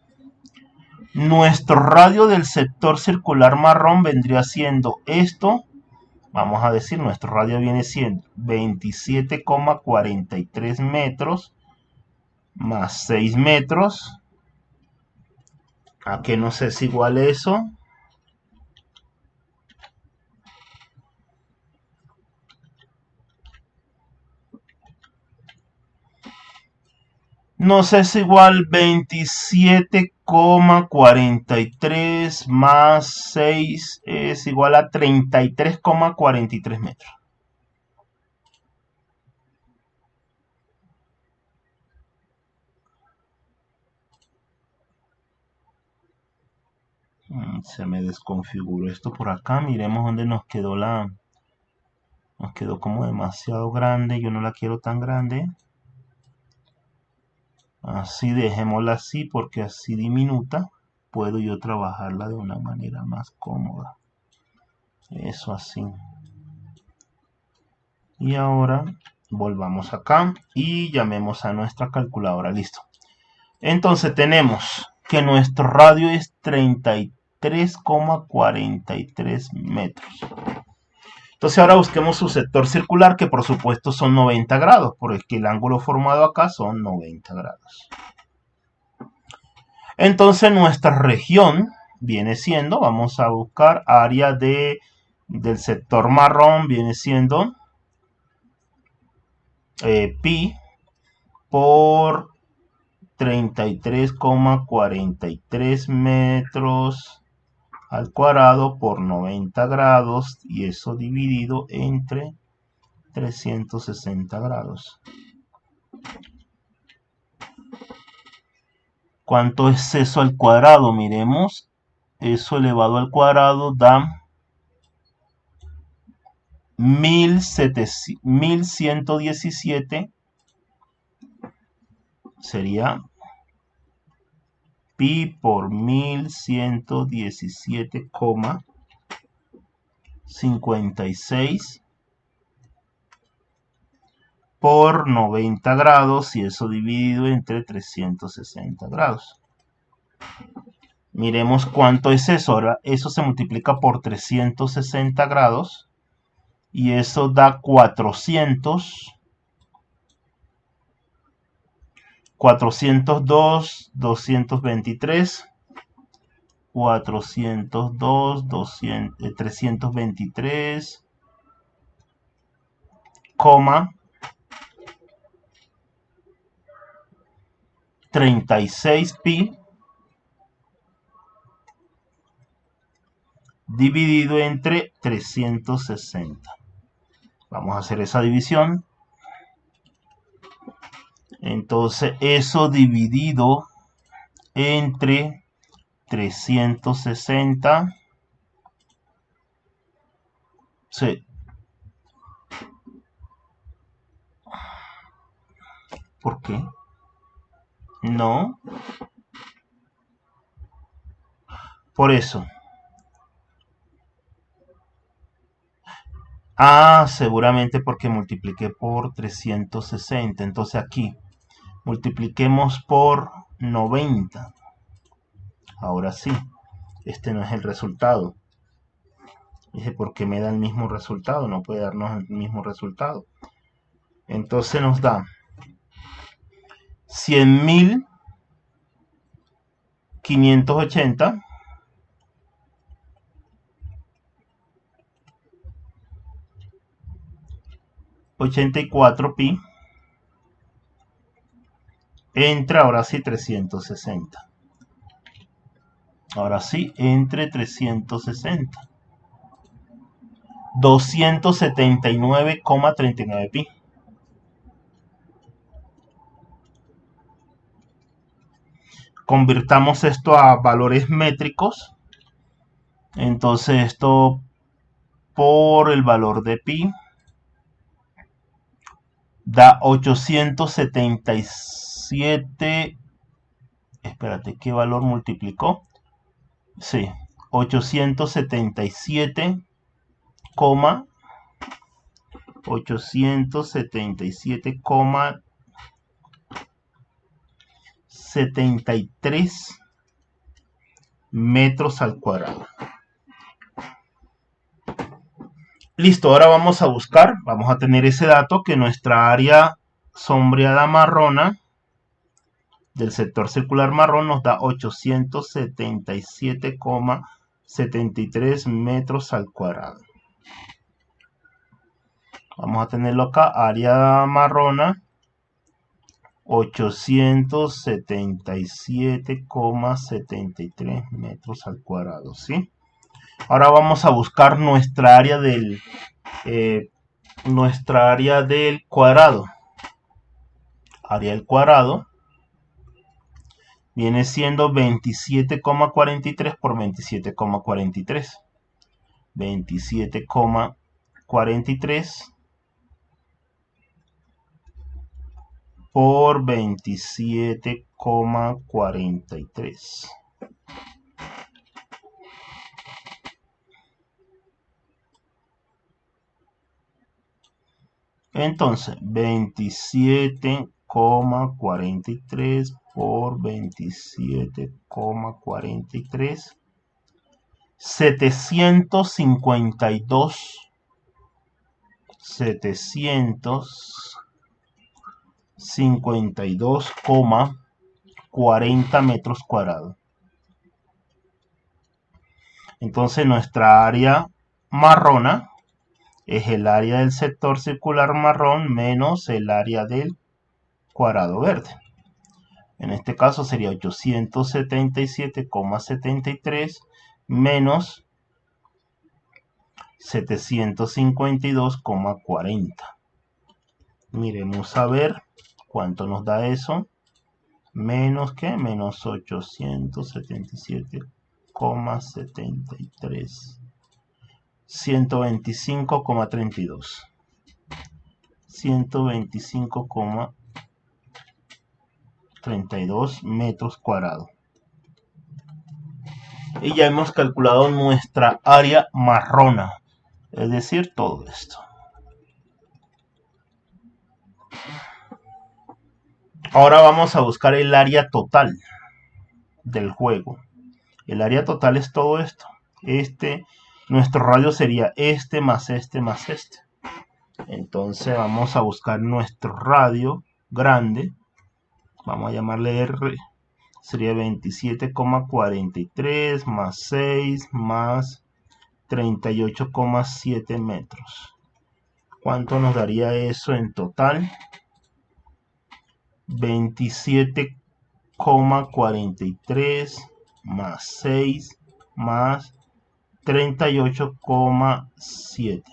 Nuestro radio del sector circular marrón vendría siendo esto. Vamos a decir, nuestro radio viene siendo 27,43 metros más 6 metros. ¿A qué nos es igual eso? Nos es igual 27,43 más 6 es igual a 33,43 metros. Se me desconfiguró esto por acá. Miremos dónde nos quedó nos quedó como demasiado grande. Yo no la quiero tan grande. Así dejémosla así porque así diminuta puedo yo trabajarla de una manera más cómoda. Eso así. Y ahora volvamos acá y llamemos a nuestra calculadora. Listo. Entonces tenemos que nuestro radio es 33,43 metros. Entonces ahora busquemos su sector circular, que por supuesto son 90 grados, porque el ángulo formado acá son 90 grados. Entonces nuestra región viene siendo, vamos a buscar área del sector marrón, viene siendo pi por 33,43 metros al cuadrado por 90 grados, y eso dividido entre 360 grados. ¿Cuánto es eso al cuadrado? Miremos, eso elevado al cuadrado da 1117, sería pi por 1117,56 por 90 grados, y eso dividido entre 360 grados. Miremos cuánto es eso. Ahora eso se multiplica por 360 grados y eso da 402, 223, 402, 323, 36 pi dividido entre 360. Vamos a hacer esa división. Entonces eso dividido entre 360. Sí. ¿Por qué? No. Por eso. Ah, seguramente porque multipliqué por 360. Entonces aquí multipliquemos por 90. Ahora sí, este no es el resultado. Dije, ¿por qué me da el mismo resultado? No puede darnos el mismo resultado. Entonces nos da 100.580 84 pi entre, ahora sí, 360. Ahora sí, entre 360. 279,39 pi. Convirtamos esto a valores métricos. Entonces esto por el valor de pi da 877. Espérate, ¿qué valor multiplicó? Sí, 877, 877,73 metros al cuadrado. Listo, ahora vamos a buscar, vamos a tener ese dato, que nuestra área sombreada marrona del sector circular marrón nos da 877,73 metros al cuadrado. Vamos a tenerlo acá, área marrona 877,73 metros al cuadrado, ¿sí? Ahora vamos a buscar nuestra área del cuadrado. Área del cuadrado viene siendo 27,43 por 27,43. 27,43 por 27,43. Entonces, 27,43 por 27,43. 752,40 metros cuadrados. Entonces nuestra área marrona es el área del sector circular marrón menos el área del cuadrado verde. En este caso sería 877,73 menos 752,40. Miremos a ver cuánto nos da eso. Menos que menos 877,73. 125,32. 125,32 metros cuadrados. Y ya hemos calculado nuestra área marrona, es decir, todo esto. Ahora vamos a buscar el área total del juego. El área total es todo esto. Nuestro radio sería este más este más este. Entonces vamos a buscar nuestro radio grande. Vamos a llamarle R. Sería 27,43 más 6 más 38,7 metros. ¿Cuánto nos daría eso en total? 27,43 más 6 más 38,7.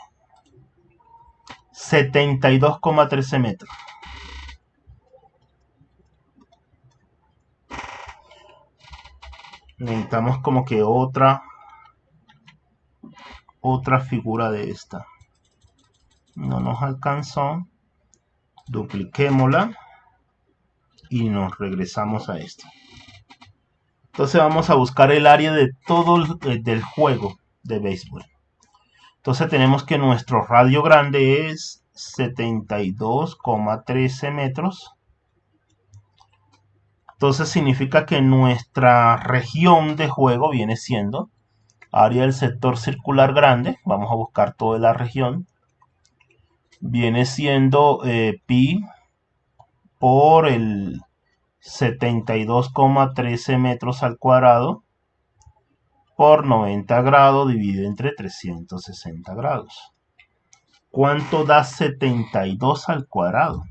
72,13 metros. Necesitamos como que otra figura de esta. No nos alcanzó. Dupliquémosla y nos regresamos a esto. Entonces vamos a buscar el área de todo del juego de béisbol. Entonces tenemos que nuestro radio grande es 72,13 metros. Entonces significa que nuestra región de juego viene siendo área del sector circular grande. Vamos a buscar toda la región. Viene siendo pi por el 72,13 metros al cuadrado por 90 grados dividido entre 360 grados. ¿Cuánto da 72 al cuadrado?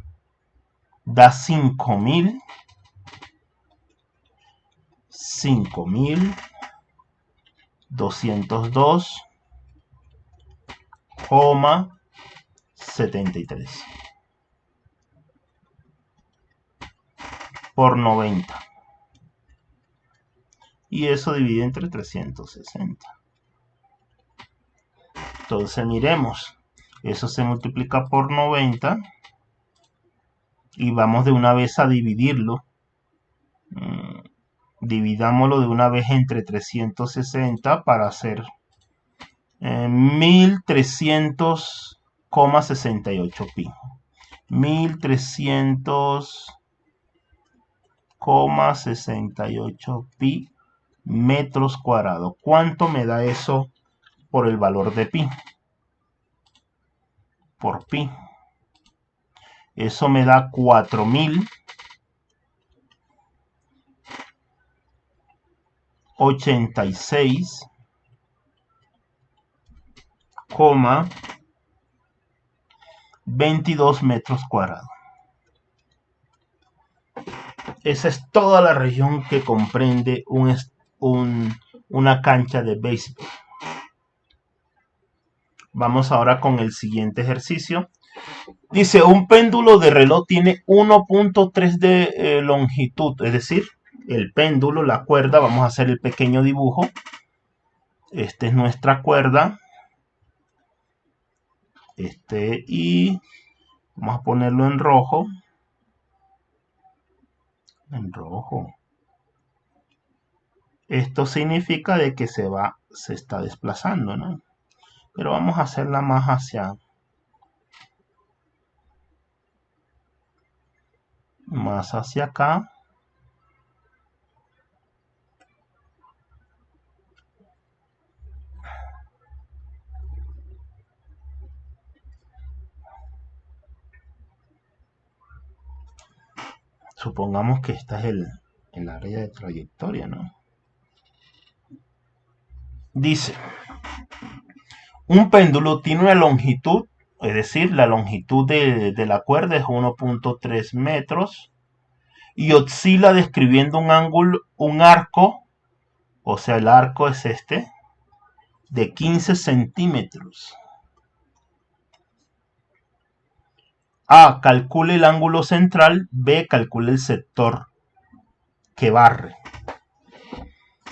Da 5.202,73 por 90. Y eso divide entre 360. Entonces miremos. Eso se multiplica por 90. Y vamos de una vez a dividirlo. Dividámoslo de una vez entre 360 para hacer 1300,68 pi. 1300,68 pi metros cuadrados. ¿Cuánto me da eso por el valor de pi? Por pi. Eso me da 4.086,22 metros cuadrados. Esa es toda la región que comprende una cancha de béisbol. Vamos ahora con el siguiente ejercicio. Dice, un péndulo de reloj tiene 1.3 de longitud, es decir, el péndulo, la cuerda, vamos a hacer el pequeño dibujo. Esta es nuestra cuerda. Y vamos a ponerlo en rojo. En rojo. Esto significa de que se está desplazando, ¿no? Pero vamos a hacerla más hacia acá. Supongamos que esta es el área de trayectoria, ¿no? Dice, un péndulo tiene una longitud, es decir, la longitud de la cuerda es 1.3 metros y oscila describiendo un ángulo, un arco, o sea, el arco es este, de 15 centímetros. A, calcule el ángulo central. B, calcule el sector que barre.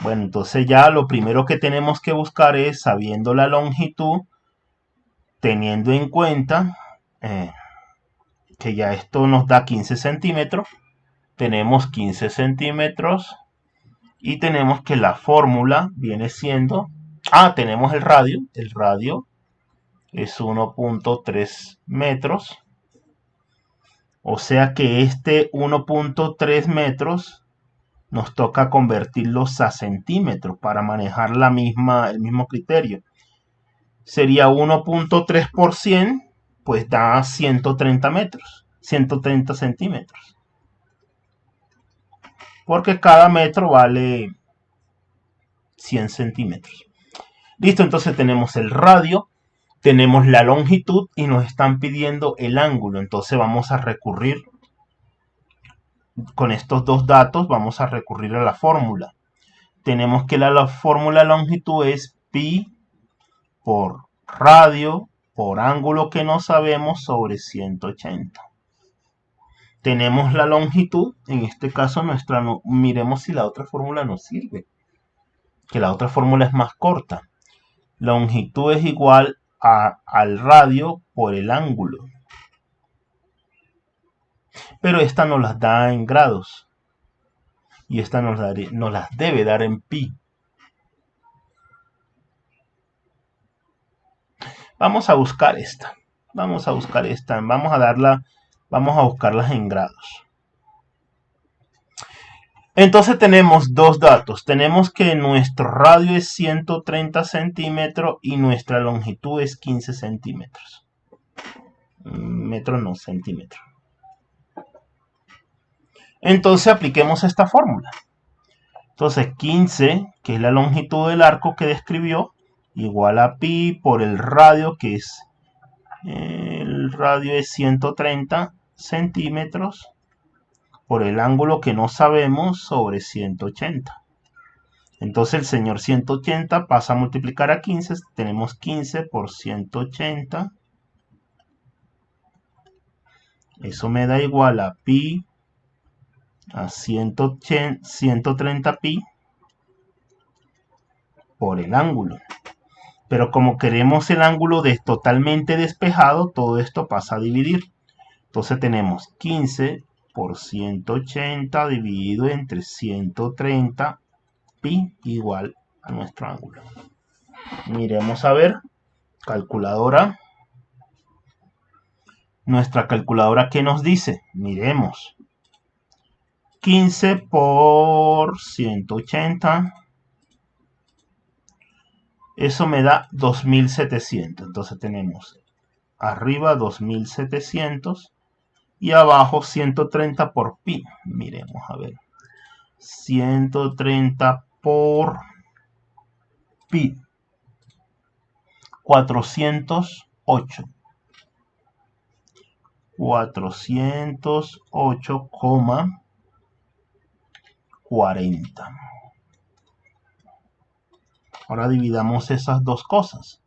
Bueno, entonces ya lo primero que tenemos que buscar es, sabiendo la longitud, teniendo en cuenta que ya esto nos da 15 centímetros, tenemos 15 centímetros y tenemos que la fórmula viene siendo, tenemos el radio es 1.3 metros, o sea que este 1.3 metros nos toca convertirlos a centímetros para manejar el mismo criterio. Sería 1.3 por 100, pues da 130 metros, 130 centímetros. Porque cada metro vale 100 centímetros. Listo, entonces tenemos el radio, tenemos la longitud y nos están pidiendo el ángulo. Entonces vamos a recurrir, con estos dos datos, vamos a recurrir a la fórmula. Tenemos que la fórmula longitud es pi por radio por ángulo que no sabemos sobre 180. Tenemos la longitud, en este caso miremos si la otra fórmula nos sirve, que la otra fórmula es más corta. Longitud es igual al radio por el ángulo, pero esta nos las da en grados y esta nos las debe dar en pi. Vamos a buscar esta, vamos a buscarlas en grados. Entonces tenemos dos datos. Tenemos que nuestro radio es 130 centímetros y nuestra longitud es 15 centímetros. Metros no, centímetros. Entonces apliquemos esta fórmula. Entonces 15, que es la longitud del arco que describió, igual a pi por el radio, que es el radio es 130 centímetros, por el ángulo que no sabemos sobre 180. Entonces el señor 180 pasa a multiplicar a 15, tenemos 15 por 180. Eso me da igual a pi a 130 pi por el ángulo. Pero como queremos el ángulo totalmente despejado, todo esto pasa a dividir. Entonces tenemos 15 por 180 dividido entre 130 pi igual a nuestro ángulo. Miremos a ver, calculadora. Nuestra calculadora, ¿qué nos dice? Miremos. 15 por 180. Eso me da 2700. Entonces tenemos arriba 2700 y abajo 130 por pi. Miremos a ver. 130 por pi. 408. 408,40. Ahora dividamos esas dos cosas.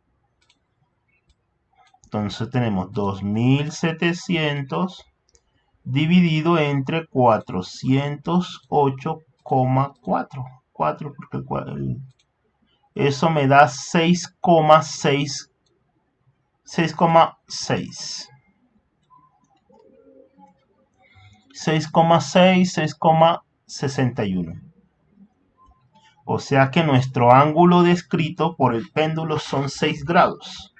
Entonces tenemos 2700 dividido entre 408,4. 4 porque eso me da 6,6. 6,6. 6,6, 6,61. O sea que nuestro ángulo descrito por el péndulo son 6 grados.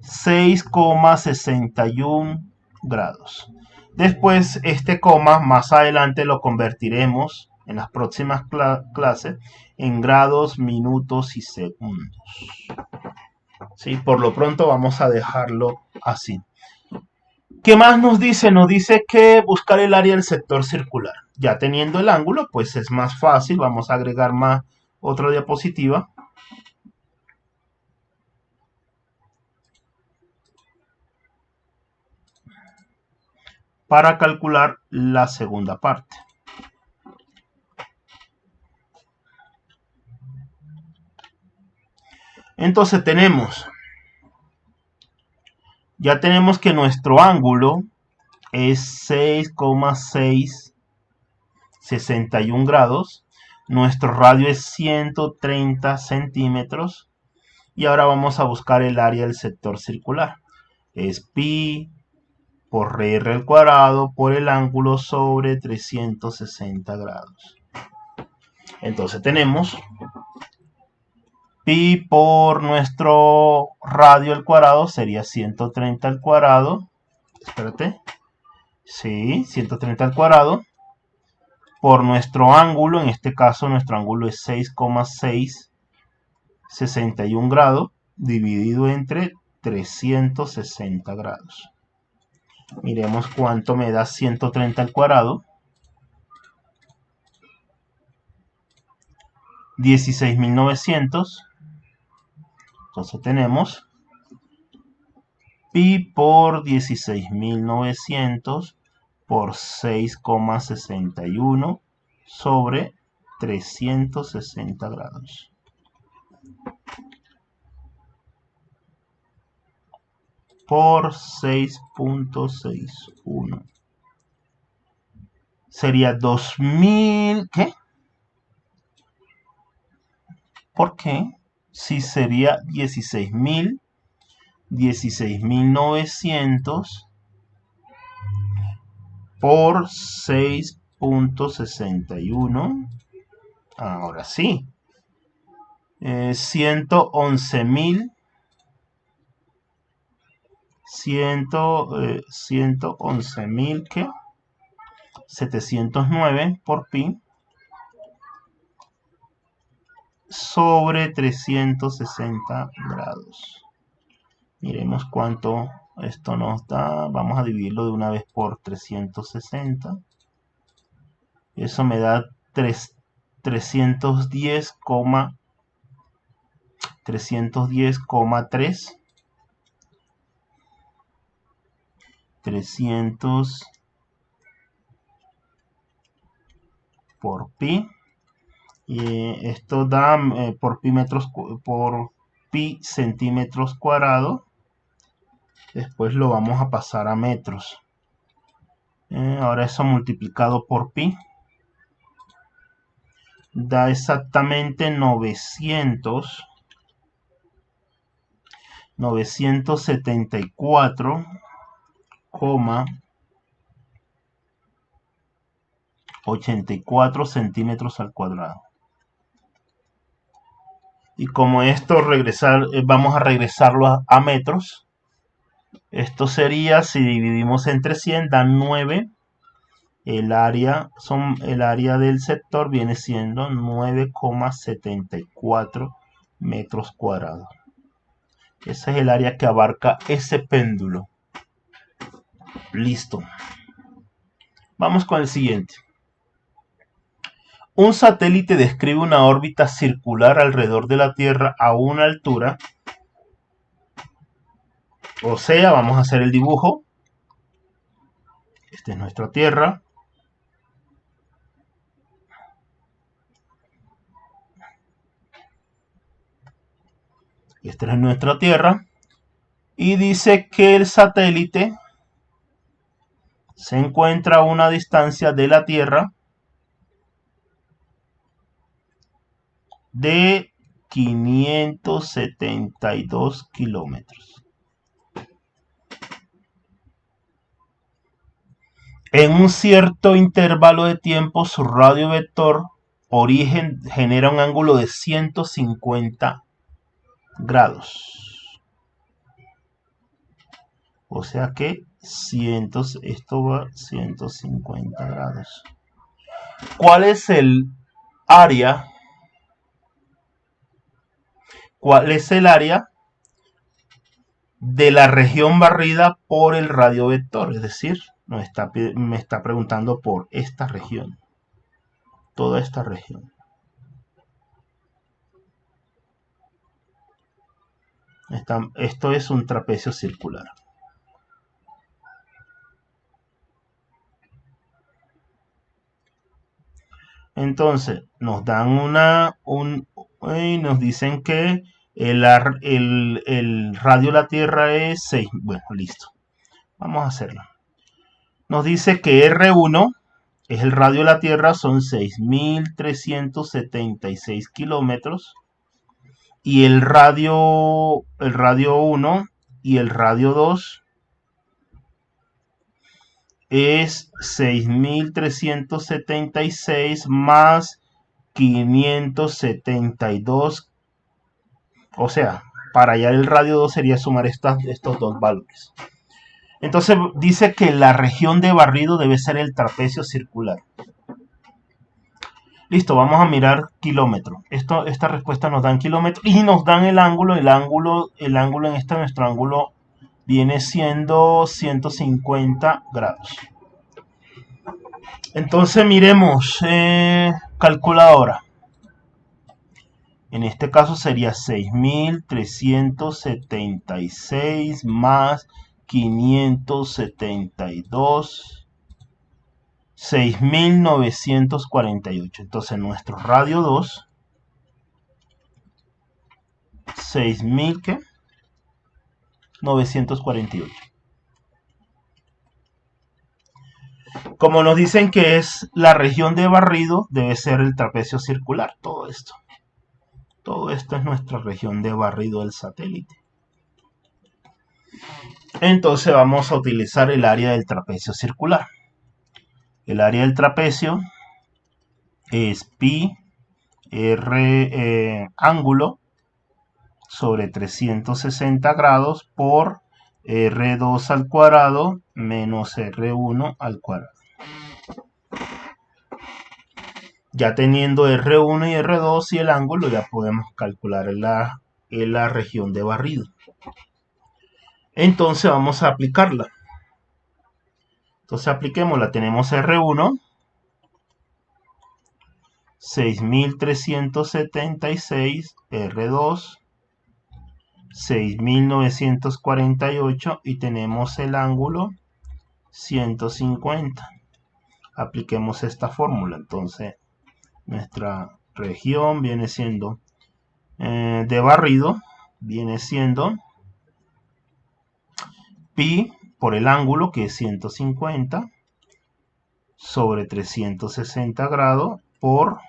6,61 grados. Después este coma más adelante lo convertiremos en las próximas clases en grados, minutos y segundos. ¿Sí? Por lo pronto vamos a dejarlo así. ¿Qué más nos dice? Nos dice que buscar el área del sector circular. Ya teniendo el ángulo, pues es más fácil. Vamos a agregar más otra diapositiva. Para calcular la segunda parte. Entonces ya tenemos que nuestro ángulo es 6,661 grados. Nuestro radio es 130 centímetros. Y ahora vamos a buscar el área del sector circular. Es pi por r al cuadrado por el ángulo sobre 360 grados. Entonces tenemos pi por nuestro radio al cuadrado sería 130 al cuadrado. Espérate. Sí, 130 al cuadrado. Por nuestro ángulo, en este caso nuestro ángulo es 6,661 grados dividido entre 360 grados. Miremos cuánto me da 130 al cuadrado. 16.900. Entonces tenemos pi por 16.900 por 6,61 sobre 360 grados. Por 6,61. Sería 2000, ¿qué? ¿Por qué? Si sería 16.900 por 6,61. Ahora sí. 111.000. 111.000 ¿qué? 709 por pi sobre 360 grados. Miremos cuánto esto nos da. Vamos a dividirlo de una vez por 360. Eso me da 310,3. 300 por pi. Y esto da por pi centímetros cuadrados. Después lo vamos a pasar a metros. Ahora eso multiplicado por pi da exactamente 974,84 centímetros al cuadrado. Y como esto vamos a regresarlo a metros. Esto sería, si dividimos entre 100, da 9. El área del sector viene siendo 9,74 metros cuadrados. Ese es el área que abarca ese péndulo. Listo. Vamos con el siguiente. Un satélite describe una órbita circular alrededor de la Tierra a una altura. O sea, vamos a hacer el dibujo. Esta es nuestra Tierra. Esta es nuestra Tierra. Y dice que el satélite se encuentra a una distancia de la Tierra de 572 kilómetros. En un cierto intervalo de tiempo, su radio vector origen genera un ángulo de 150 grados. O sea que esto va a 150 grados. ¿Cuál es el área? ¿Cuál es el área de la región barrida por el radio vector? Es decir, me está preguntando por esta región, toda esta región. Esto es un trapecio circular. Entonces, nos dan y nos dicen que el radio de la Tierra es 6. Bueno, listo. Vamos a hacerlo. Nos dice que R1 es el radio de la Tierra, son 6.376 kilómetros. Y el radio 1 y el radio 2 es 6.376 más 572. O sea, para hallar el radio 2 sería sumar estos dos valores. Entonces dice que la región de barrido debe ser el trapecio circular. Listo, vamos a mirar kilómetro. Esta respuesta nos da en kilómetros y nos dan el ángulo. El ángulo en nuestro ángulo viene siendo 150 grados. Entonces miremos, calculadora. En este caso sería 6.376 más 572, 6.948. Entonces nuestro radio 2, 6.948. Como nos dicen que es la región de barrido, debe ser el trapecio circular, todo esto. Todo esto es nuestra región de barrido del satélite. Entonces vamos a utilizar el área del trapecio circular. El área del trapecio es pi r ángulo sobre 360 grados por R2 al cuadrado menos R1 al cuadrado. Ya teniendo R1 y R2 y el ángulo, ya podemos calcular la región de barrido. Entonces vamos a aplicarla. Entonces apliquémosla. Tenemos R1, 6.376, R2, 6.948 y tenemos el ángulo 150. Apliquemos esta fórmula. Entonces nuestra región viene siendo de barrido, viene siendo pi por el ángulo, que es 150, sobre 360 grados por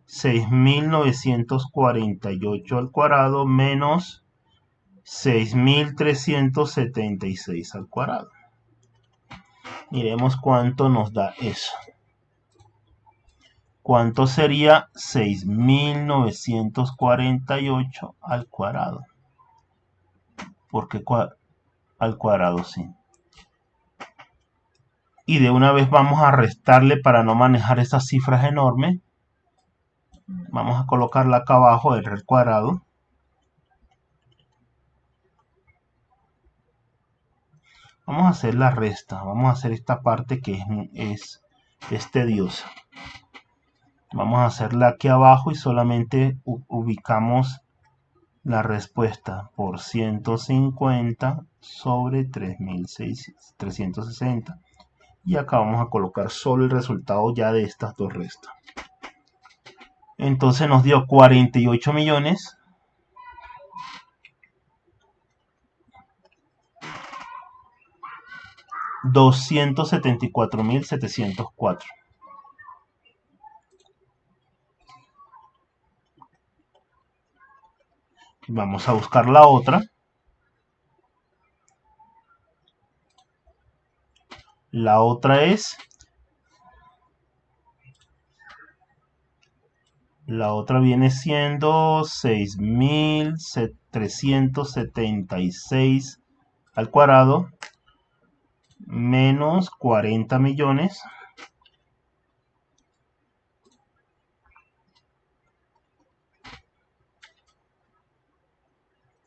6.948 al cuadrado menos 6.376 al cuadrado. Miremos cuánto nos da eso. ¿Cuánto sería 6.948 al cuadrado? Porque al cuadrado, sí. Y de una vez vamos a restarle para no manejar esas cifras enormes. Vamos a colocarla acá abajo, R al cuadrado. Vamos a hacer la resta. Vamos a hacer esta parte que es tediosa. Vamos a hacerla aquí abajo y solamente ubicamos la respuesta por 150 sobre 3.360. Y acá vamos a colocar solo el resultado ya de estas dos restas. Entonces nos dio 48 millones 274.704. Vamos a buscar la otra. La otra viene siendo 6.376 al cuadrado menos 40 millones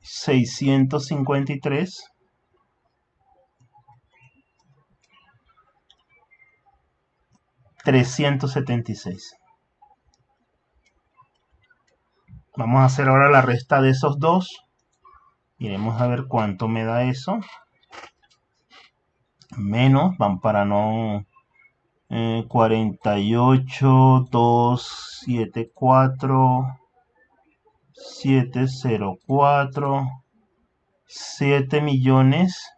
653 376. Vamos a hacer ahora la resta de esos dos. Iremos a ver cuánto me da eso. Menos, van para no 48, 274, 704, 7 millones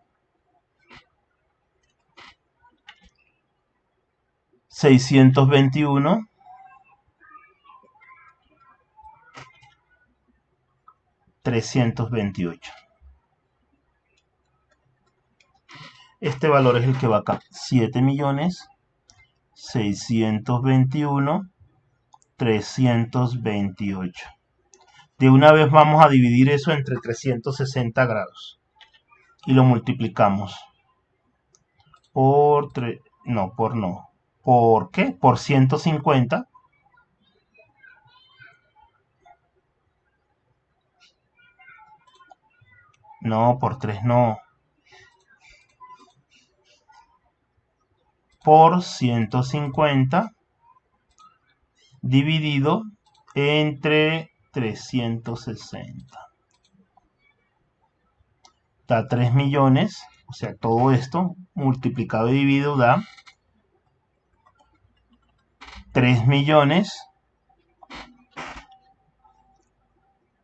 621 328. Este valor es el que va acá, 7 millones 621 328. De una vez vamos a dividir eso entre 360 grados y lo multiplicamos por 3, no, por no. ¿Por qué? Por 150. No, por 3 no. Por 150 dividido entre 360. Da 3 millones, o sea, todo esto multiplicado y dividido da 3 millones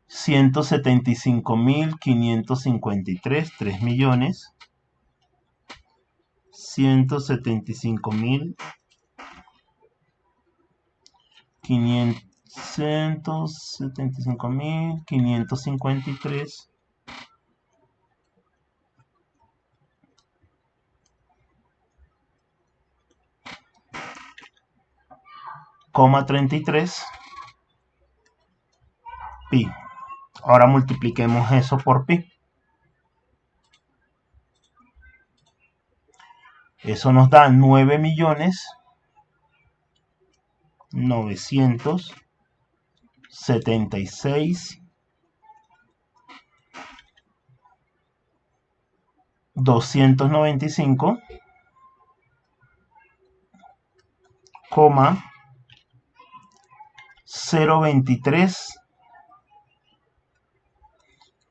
175.553. 3 millones 175.553 33 pi. Ahora multipliquemos eso por pi. Eso nos da 9 millones 976 295 023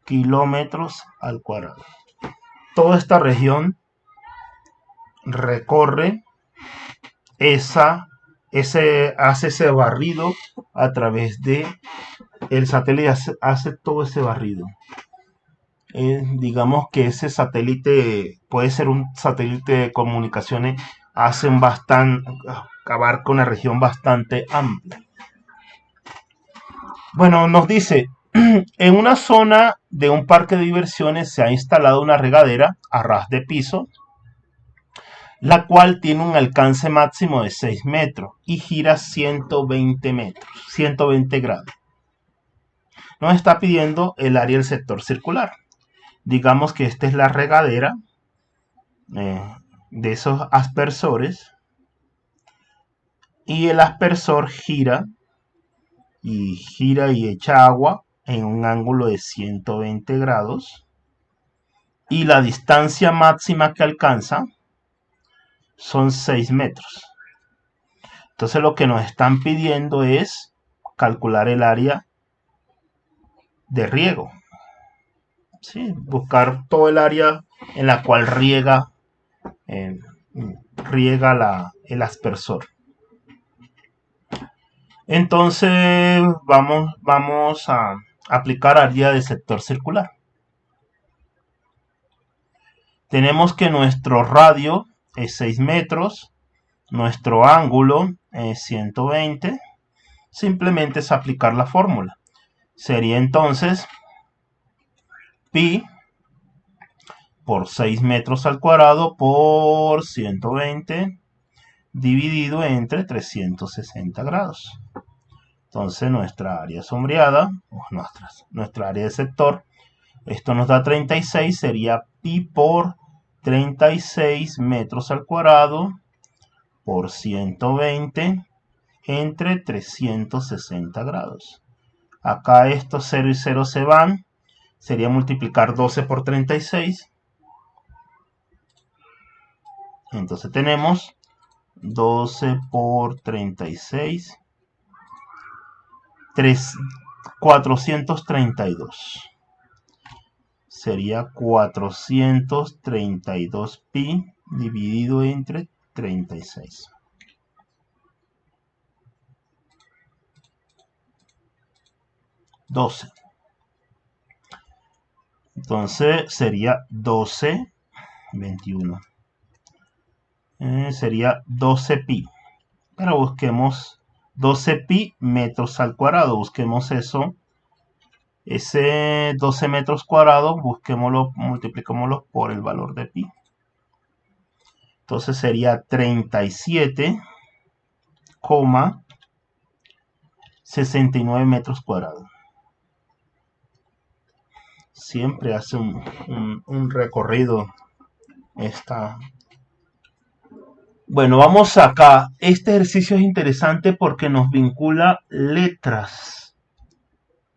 kilómetros al cuadrado. Toda esta región recorre hace ese barrido a través de el satélite, hace todo ese barrido. Digamos que ese satélite puede ser un satélite de comunicaciones, abarca una región bastante amplia. Bueno, nos dice, en una zona de un parque de diversiones se ha instalado una regadera a ras de piso, la cual tiene un alcance máximo de 6 metros y gira 120 grados. Nos está pidiendo el área del sector circular. Digamos que esta es la regadera de esos aspersores y el aspersor gira y echa agua en un ángulo de 120 grados y la distancia máxima que alcanza son 6 metros. Entonces lo que nos están pidiendo es calcular el área de riego. ¿Sí? Buscar todo el área en la cual riega el aspersor. Entonces vamos a aplicar área de sector circular. Tenemos que nuestro radio es 6 metros, nuestro ángulo es 120. Simplemente es aplicar la fórmula. Sería entonces pi por 6 metros al cuadrado por 120 dividido entre 360 grados. Entonces nuestra área sombreada, nuestra área de sector, esto nos da 36, sería pi por 36 metros al cuadrado por 120 entre 360 grados. Acá estos 0 y 0 se van, sería multiplicar 12 por 36. Entonces tenemos 12 por 36, 432. Sería 432 pi dividido entre 36. Entonces sería 12, 21. Sería 12 pi. Pero busquemos 12 pi metros al cuadrado. Busquemos eso. Ese 12 metros cuadrados, busquémoslo, multiplicémoslo por el valor de pi. Entonces sería 37,69 metros cuadrados. Siempre hace un recorrido esta. Bueno, vamos acá. Este ejercicio es interesante porque nos vincula letras,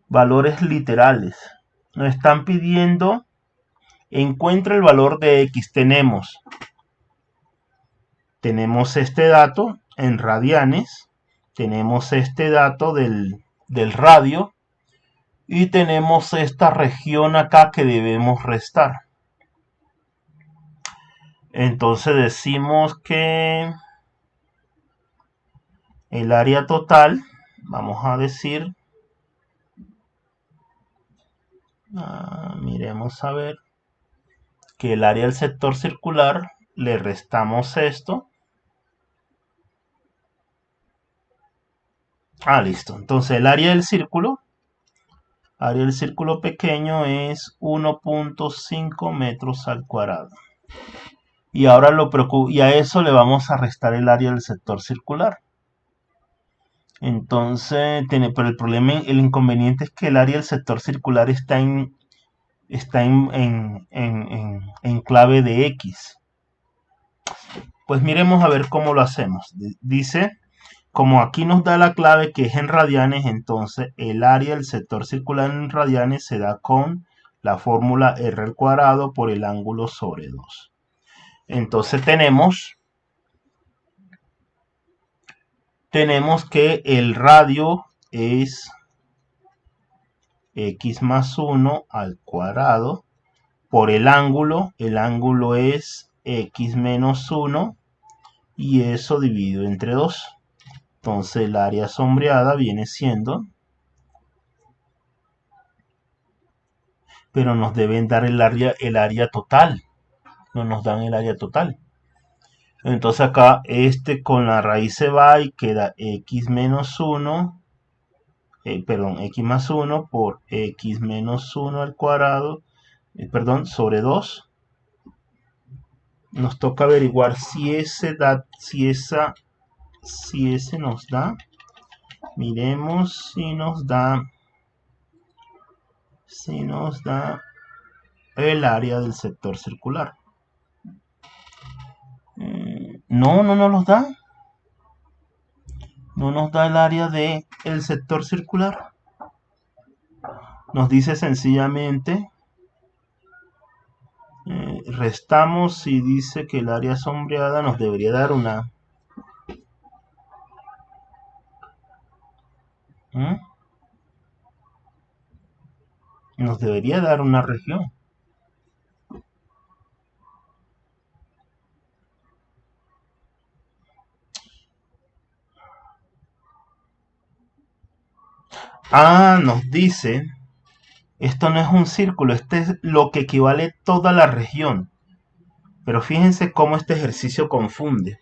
valores literales. Nos están pidiendo, encuentra el valor de x. Tenemos este dato en radianes, tenemos este dato del radio y tenemos esta región acá que debemos restar. Entonces decimos que el área total, vamos a decir, miremos a ver, que el área del sector circular, le restamos esto. Listo. Entonces el área del círculo pequeño es 1.5 metros al cuadrado. Y ahora y a eso le vamos a restar el área del sector circular. Entonces, pero el problema, el inconveniente es que el área del sector circular está en clave de x. Pues miremos a ver cómo lo hacemos. Dice, como aquí nos da la clave que es en radianes, entonces el área del sector circular en radianes se da con la fórmula r al cuadrado por el ángulo sobre 2. Entonces tenemos que el radio es x más 1 al cuadrado por el ángulo es x menos 1 y eso dividido entre 2. Entonces el área sombreada viene siendo, pero nos deben dar el área total, no nos dan el área total. Entonces acá con la raíz se va y queda x menos 1, x más 1 por x menos 1 al cuadrado, sobre 2. Nos toca averiguar si ese nos da. Miremos si nos da el área del sector circular. No nos da. No nos da el área del sector circular. Nos dice sencillamente, restamos y dice que el área sombreada nos debería dar una. Nos debería dar una región. Nos dice, esto no es un círculo, este es lo que equivale a toda la región. Pero fíjense cómo este ejercicio confunde.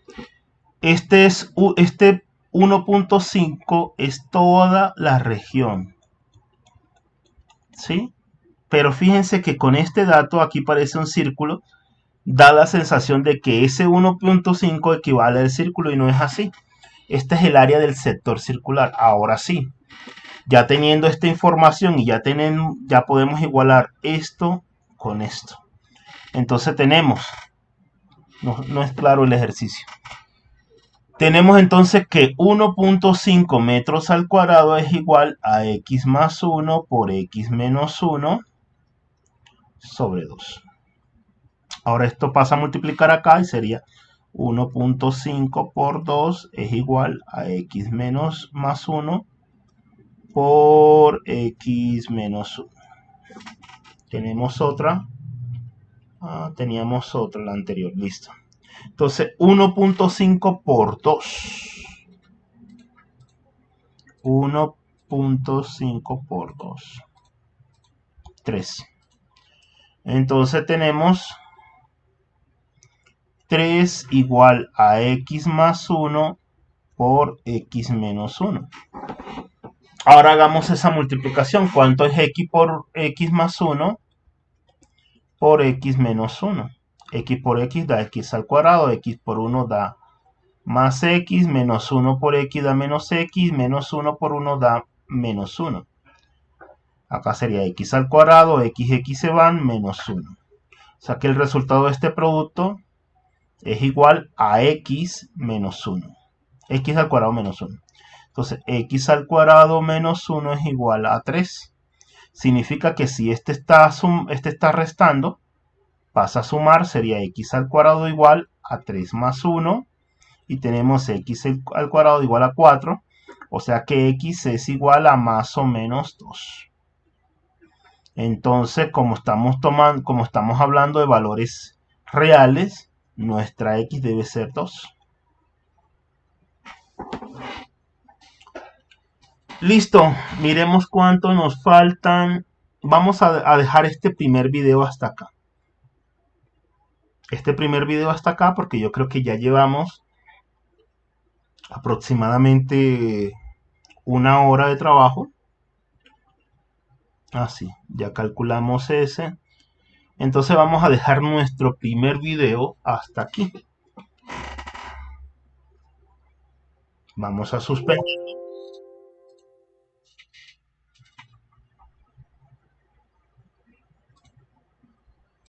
Este 1.5 es toda la región. ¿Sí? Pero fíjense que con este dato, aquí parece un círculo, da la sensación de que ese 1.5 equivale al círculo y no es así. Este es el área del sector circular. Ahora sí, ya teniendo esta información y ya podemos igualar esto con esto. Entonces tenemos, no es claro el ejercicio. Tenemos entonces que 1.5 metros al cuadrado es igual a x más 1 por x menos 1 sobre 2. Ahora esto pasa a multiplicar acá y sería 1.5 por 2 es igual a x menos más 1 por x menos 1. Tenemos otra. Teníamos otra, la anterior. Listo. Entonces 1.5 por 2. 1.5 por 2. 3. Entonces tenemos 3 igual a x más 1 por x menos 1. Ahora hagamos esa multiplicación. ¿Cuánto es x por x más 1 por x menos 1? X por x da x al cuadrado. X por 1 da más x. Menos 1 por x da menos x. Menos 1 por 1 da menos 1. Acá sería x al cuadrado. X se van. Menos 1. O sea que el resultado de este producto es igual a x menos 1. X al cuadrado menos 1. Entonces, x al cuadrado menos 1 es igual a 3. Significa que si este está restando, pasa a sumar, sería x al cuadrado igual a 3 más 1. Y tenemos x al cuadrado igual a 4. O sea que x es igual a más o menos 2. Entonces, como estamos hablando de valores reales, nuestra x debe ser 2. Listo, miremos cuánto nos faltan. Vamos a dejar este primer video hasta acá. Porque yo creo que ya llevamos aproximadamente 1 hora de trabajo. Así, ya calculamos ese. Entonces vamos a dejar nuestro primer video hasta aquí. Vamos a suspender.